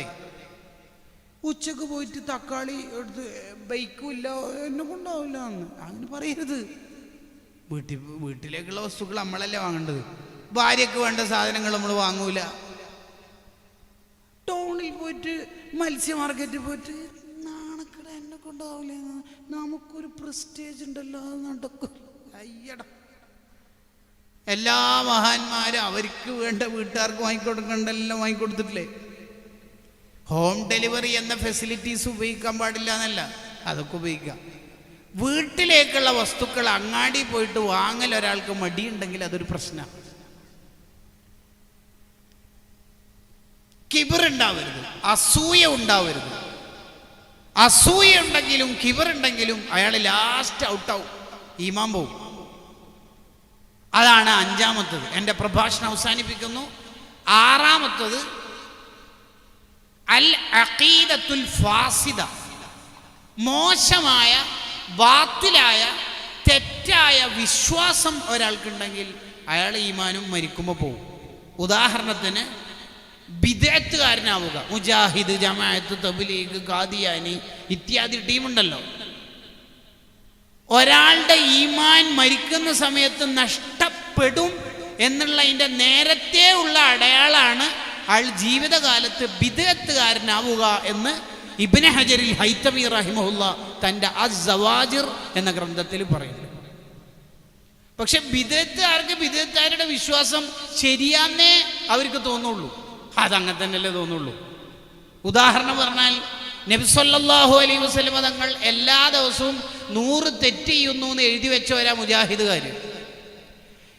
ഉച്ചക്ക് പോയിട്ട് തക്കാളി എടുത്ത് ബൈക്കില്ല, എന്നെ കൊണ്ടാവില്ല എന്ന് അങ്ങനെ പറയരുത്. വീട്ടിലേക്കുള്ള വസ്തുക്കൾ നമ്മളല്ലേ വാങ്ങേണ്ടത്. ഭാര്യക്ക് വേണ്ട സാധനങ്ങൾ നമ്മൾ വാങ്ങൂല. ടൗണിൽ പോയിട്ട് മത്സ്യ മാർക്കറ്റിൽ പോയിട്ട് നാണക്കട എന്നെ കൊണ്ടാവില്ല, നമുക്കൊരു പ്രസ്റ്റേജ് ഉണ്ടല്ലോ, അത് നടക്കും. അയ്യട, എല്ലാ മഹാന്മാരും അവർക്ക് വേണ്ട വീട്ടുകാർക്ക് വാങ്ങിക്കൊടുക്കണ്ടെല്ലാം വാങ്ങിക്കൊടുത്തിട്ടില്ലേ? ഹോം ഡെലിവറി എന്ന ഫെസിലിറ്റീസ് ഉപയോഗിക്കാൻ പാടില്ല എന്നല്ല, അതൊക്കെ ഉപയോഗിക്കാം. വീട്ടിലേക്കുള്ള വസ്തുക്കൾ അങ്ങാടി പോയിട്ട് വാങ്ങൽ ഒരാൾക്ക് മടിയുണ്ടെങ്കിൽ അതൊരു പ്രശ്നമാണ്. കിബർ ഉണ്ടാവരുത്, അസൂയ ഉണ്ടാവരുത്. അസൂയ ഉണ്ടെങ്കിലും കിബർ ഉണ്ടെങ്കിലും അയാൾ ലാസ്റ്റ് ഔട്ടാവും, ഈമാൻ പോവും. അതാണ് അഞ്ചാമത്തത്. എൻ്റെ പ്രഭാഷണം അവസാനിപ്പിക്കുന്നു. ആറാമത്തത് അൽ അഖീദത്തുൽ ഫാസിദ, മോശമായ ബാത്തിലായ തെറ്റായ വിശ്വാസം ഒരാൾക്കുണ്ടെങ്കിൽ അയാൾ ഈമാനും മരിക്കുമ്പോൾ പോവും. ഉദാഹരണത്തിന് ബിദ്അത്തുകാരനാവുക. മുജാഹിദ്, ജമാഅത്ത്, തബ്ലീഗ്, ഖാദിയാനി ഇത്യാദി ടീമുണ്ടല്ലോ. ഒരാളുടെ ഈമാൻ മരിക്കുന്ന സമയത്ത് നഷ്ടപ്പെടും എന്നുള്ളതിൻ്റെ നേരത്തെ ഉള്ള അടയാളാണ് അയാൾ ജീവിതകാലത്ത് ബിദ്അത്തുകാരനാവുക എന്ന് ഇബ്നു ഹജറിൽ ഹൈതമി റഹിമഹുല്ലാ തൻ്റെ അസ്സവാജിർ എന്ന ഗ്രന്ഥത്തിൽ പറയുന്നു. പക്ഷെ ബിദ്അത്തുകാർക്ക് ബിദ്അത്തുകാരുടെ വിശ്വാസം ശരിയാന്നേ അവർക്ക് തോന്നുള്ളൂ. അതങ്ങനെ തന്നെയല്ലേ തോന്നുള്ളൂ. ഉദാഹരണം പറഞ്ഞാൽ നബി സല്ലല്ലാഹു അലൈഹി വസല്ലം തങ്ങൾ എല്ലാ ദിവസവും 100 തെറ്റ് ചെയ്യുന്നു എന്ന് എഴുതി വെച്ചവരാ മുജാഹിദുകാർ.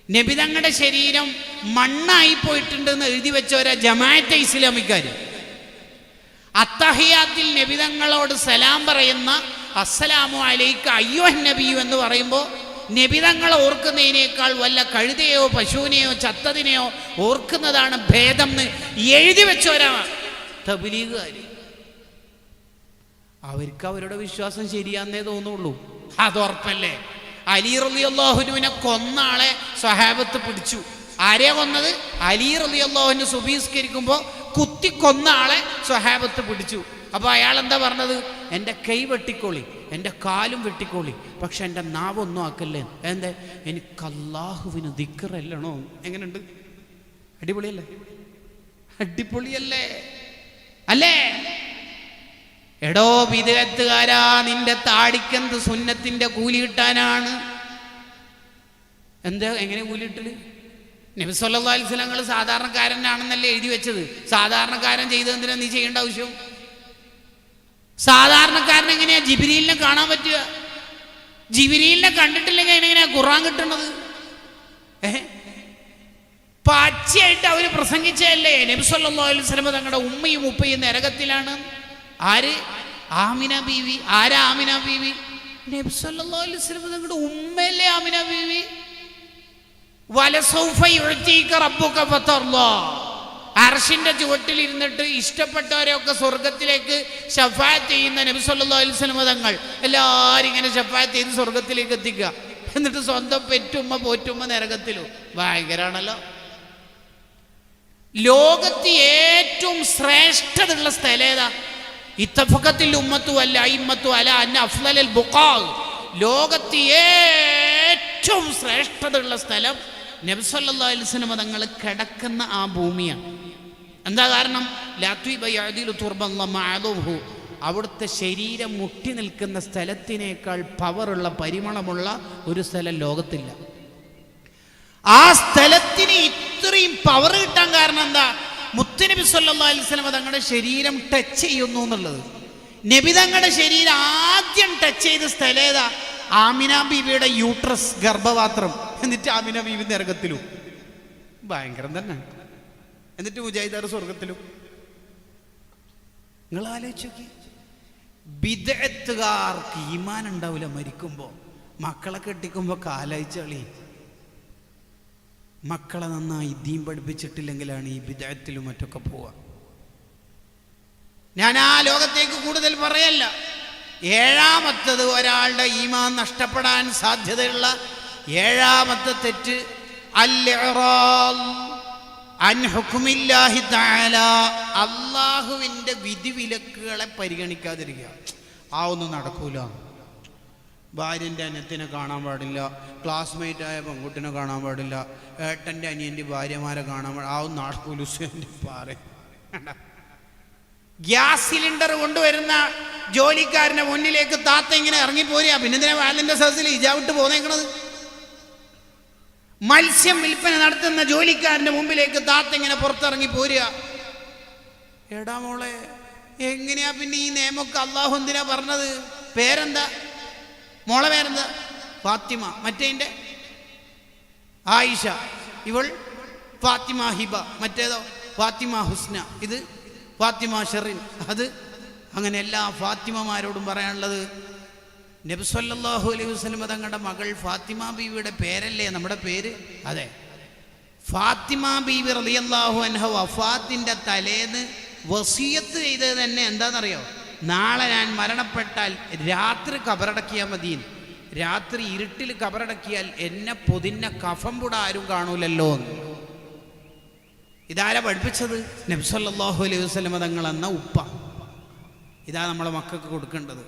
നബി തങ്ങളുടെ ശരീരം മണ്ണായി പോയിട്ടുണ്ടെന്ന് എഴുതി വെച്ചവരാ ജമാഅത്തെ ഇസ്ലാമിക്കാർ. അത്തഹിയാത്തിൽ നബി തങ്ങളോട് സലാം പറയുന്ന അസ്സലാമു അലൈക അയ്യുഹൻ നബിയു എന്ന് പറയുമ്പോൾ നബി തങ്ങളെ ഓർക്കുന്നതിനേക്കാൾ വല്ല കഴുതയോ പശുവിനെയോ ചത്തതിനെയോ ഓർക്കുന്നതാണ് ഭേദം എന്ന് എഴുതി വെച്ചവരാ തബ്ലീഗുകാർ. അവർക്ക് അവരുടെ വിശ്വാസം ശരിയാന്നേ തോന്നുള്ളൂ. അതുറപ്പല്ലേ? അലി റളിയല്ലാഹു അൻഹുവിനെ കൊന്ന ആളെ സ്വഹാബത്ത് പിടിച്ചു. ആരെയാ കൊന്നത്? അലി റളിയല്ലാഹു അൻഹു സുബഹിസ്കരിക്കുമ്പോൾ കുത്തി കൊന്ന ആളെ സ്വഹാബത്ത് പിടിച്ചു. അപ്പോൾ അയാൾ എന്താ പറഞ്ഞത്? എൻ്റെ കൈ വെട്ടിക്കോളി, എൻ്റെ കാലും വെട്ടിക്കോളി, പക്ഷെ എൻ്റെ നാവൊന്നും ആക്കല്ലേ. എന്താ? എനിക്ക് അല്ലാഹുവിന് ദിക്റല്ലണോ? എങ്ങനെയുണ്ട്? അടിപൊളിയല്ലേ? അടിപൊളിയല്ലേ? അല്ലേ? എടോ ബിദ്അത്തുകാരാ, നിന്റെ താടിക്കെന്ത് സുന്നത്തിന്റെ കൂലി കിട്ടാനാണ്? എന്താ എങ്ങനെ കൂലി കിട്ടല്? നബി സല്ലല്ലാഹു അലൈഹി വസല്ലം സാധാരണക്കാരനാണെന്നല്ലേ എഴുതി വെച്ചത്. സാധാരണക്കാരൻ ചെയ്തതെന്തിനാ നീ ചെയ്യേണ്ട ആവശ്യം? സാധാരണക്കാരൻ എങ്ങനെയാ ജിബ്രീലിനെ കാണാൻ പറ്റുക? ജിബ്രീലിനെ കണ്ടിട്ടില്ലെങ്കിൽ എങ്ങനെയാ ഖുർആൻ കിട്ടുന്നത്? പച്ചയായിട്ട് അവര് പ്രസംഗിച്ചല്ലേ നബി സല്ലല്ലാഹു അലൈഹി വസല്ലം തങ്ങളുടെ ഉമ്മയും ഉപ്പയും നരകത്തിലാണ്. ആര്? ആമിന ബീവി. ആരാ ആമിന ബീവി? നബി സല്ലല്ലാഹു അലൈഹി വസല്ലം തങ്ങളുടെ ഉമ്മയല്ലേ ആമിന ബീവി. വലസൗഫ യുഅ്തീക റബ്ബുക ഫതർളാ. അർശിന്റെ ചുവട്ടിൽ ഇരുന്നിട്ട് ഇഷ്ടപ്പെട്ടവരെയൊക്കെ സ്വർഗത്തിലേക്ക് ശഫാഅത്ത് ചെയ്യുന്ന നബി സല്ലല്ലാഹു അലൈഹി വസല്ലം തങ്ങൾ എല്ലാവരും ഇങ്ങനെ ശഫാഅത്ത് ചെയ്ത് സ്വർഗത്തിലേക്ക് എത്തിക്കുക. എന്നിട്ട് സ്വന്തം പെറ്റുമ്മ പോറ്റുമ്മ നരകത്തിലും. ഭയങ്കരാണല്ലോ. ലോകത്ത് ഏറ്റവും ശ്രേഷ്ഠതയുള്ള സ്ഥലം ഏതാ? ഇത്തഫഖത്തിൽ ഉമ്മത്തു അല്ല അയിമ്മത്തു അല അന്ന അഫ്ളൽ ബുഖാ. ലോകത്ത് ഏറ്റവും ശ്രേഷ്ഠതയുള്ള സ്ഥലം നബി സല്ലല്ലാഹു അലൈഹി വസല്ലം തങ്ങൾ കിടക്കുന്ന ആ ഭൂമിയാണ്. എന്താ കാരണം? അവിടുത്തെ ശരീരം മുട്ടി നിൽക്കുന്ന സ്ഥലത്തിനേക്കാൾ പവറുള്ള പരിമളമുള്ള ഒരു സ്ഥലം ലോകത്തില്ല. ആ സ്ഥലത്തിന് ഇത്രയും പവർ കിട്ടാൻ കാരണം എന്താ? മുത്തുനബി സല്ലല്ലാഹു അലൈഹി വസല്ലം തങ്ങളുടെ ശരീരം ടച്ച് ചെയ്യുന്നു എന്നുള്ളത്. നബി തങ്ങളുടെ ശരീരം ആദ്യം ടച്ച് ചെയ്ത സ്ഥലം ഏതാ? ആമിന ബീവിയുടെ യൂട്രസ്, ഗർഭപാത്രം. എന്നിട്ട് ആമിന ബീവി നരകത്തിലും. ഭയങ്കരം തന്നെ. എന്നിട്ട് മുജാഹിദാർ സ്വർഗത്തിലും. നിങ്ങൾ ആലോചിച്ച് നോക്കി. ബിദ്അത്തുകാർക്ക് ഈമാൻ ഉണ്ടാവില്ല മരിക്കുമ്പോ. മക്കളെ കെട്ടിക്കുമ്പോ കാലയച്ചളി. മക്കളെ നന്നായി ദീൻ പഠിപ്പിച്ചിട്ടില്ലെങ്കിലാണ് ഈ ബിദ്അത്തിലും മറ്റൊക്കെ പോവുക. ഞാൻ ആ ലോകത്തേക്ക് കൂടുതൽ പറയല്ല. ഏഴാമത്തത് ഒരാളുടെ ഈമാൻ നഷ്ടപ്പെടാൻ സാധ്യതയുള്ള ഏഴാമത്തെ തെറ്റ് അൽ-ഇറാദ് അൻ ഹുക്മില്ലാഹി തആല. അല്ലാഹുവിൻ്റെ വിധിവിലക്കുകളെ പരിഗണിക്കാതിരിക്കുക. ആ ഒന്നും നടക്കൂല. ഭാര്യൻ്റെ അനിയത്തിനെ കാണാൻ പാടില്ല, ക്ലാസ്മേറ്റ് ആയ പെൺകുട്ടിനെ കാണാൻ പാടില്ല, ഏട്ടൻ്റെ അനിയൻ്റെ ഭാര്യമാരെ കാണാൻ പാടില്ല. ആ ഒന്നും നടക്കൂല. ഗ്യാസ് സിലിണ്ടർ കൊണ്ടുവരുന്ന ജോലിക്കാരൻ്റെ മുന്നിലേക്ക് താത്ത ഇങ്ങനെ ഇറങ്ങിപ്പോരുക. പിന്നെ വാലിൻ്റെ സദസ്സിൽ ഇജാവിട്ട് പോന്നേക്കണത്. മത്സ്യം വിൽപ്പന നടത്തുന്ന ജോലിക്കാരൻ്റെ മുമ്പിലേക്ക് താത്ത ഇങ്ങനെ പുറത്തിറങ്ങി പോരുക. എടാ മോളെ, എങ്ങനെയാ പിന്നെ ഈ നിയമമൊക്കെ അള്ളാഹു എന്തിനാ പറഞ്ഞത്? പേരെന്താ മോളെ? പേരെന്താ? ഫാത്തിമ. മറ്റേതിൻ്റെ ആയിഷ. ഇവൾ ഫാത്തിമ ഹിബ. മറ്റേതോ ഫാത്തിമ ഹുസ്ന. ഇത് ഫാത്തിമ ഷെറിൻ. അത് അങ്ങനെ എല്ലാ ഫാത്തിമമാരോടും പറയാനുള്ളത്, നബി സല്ലല്ലാഹു അലൈഹി വസല്ലം തങ്ങളുടെ മകൾ ഫാത്തിമ ബീവിയുടെ പേരല്ലേ നമ്മുടെ പേര്? അതെ. ഫാത്തിമ ബീവി റളിയല്ലാഹു അൻഹ വഫാത്തിൻ്റെ തലേന്ന് വസിയത്ത് ചെയ്തത് തന്നെ എന്താണെന്നറിയോ? നാളെ ഞാൻ മരണപ്പെട്ടാൽ രാത്രി കബറടക്കിയാൽ മതി. രാത്രി ഇരുട്ടിൽ കബറടക്കിയാൽ എന്നെ പൊതിഞ്ഞ കഫം കൂടെ ആരും കാണൂലല്ലോ. ഇതാരാ പഠിപ്പിച്ചത്? നബി സല്ലല്ലാഹു അലൈഹി വസല്ലം തങ്ങൾ എന്ന ഉപ്പ. ഇതാ നമ്മളെ മക്കൾക്ക് കൊടുക്കേണ്ടത്.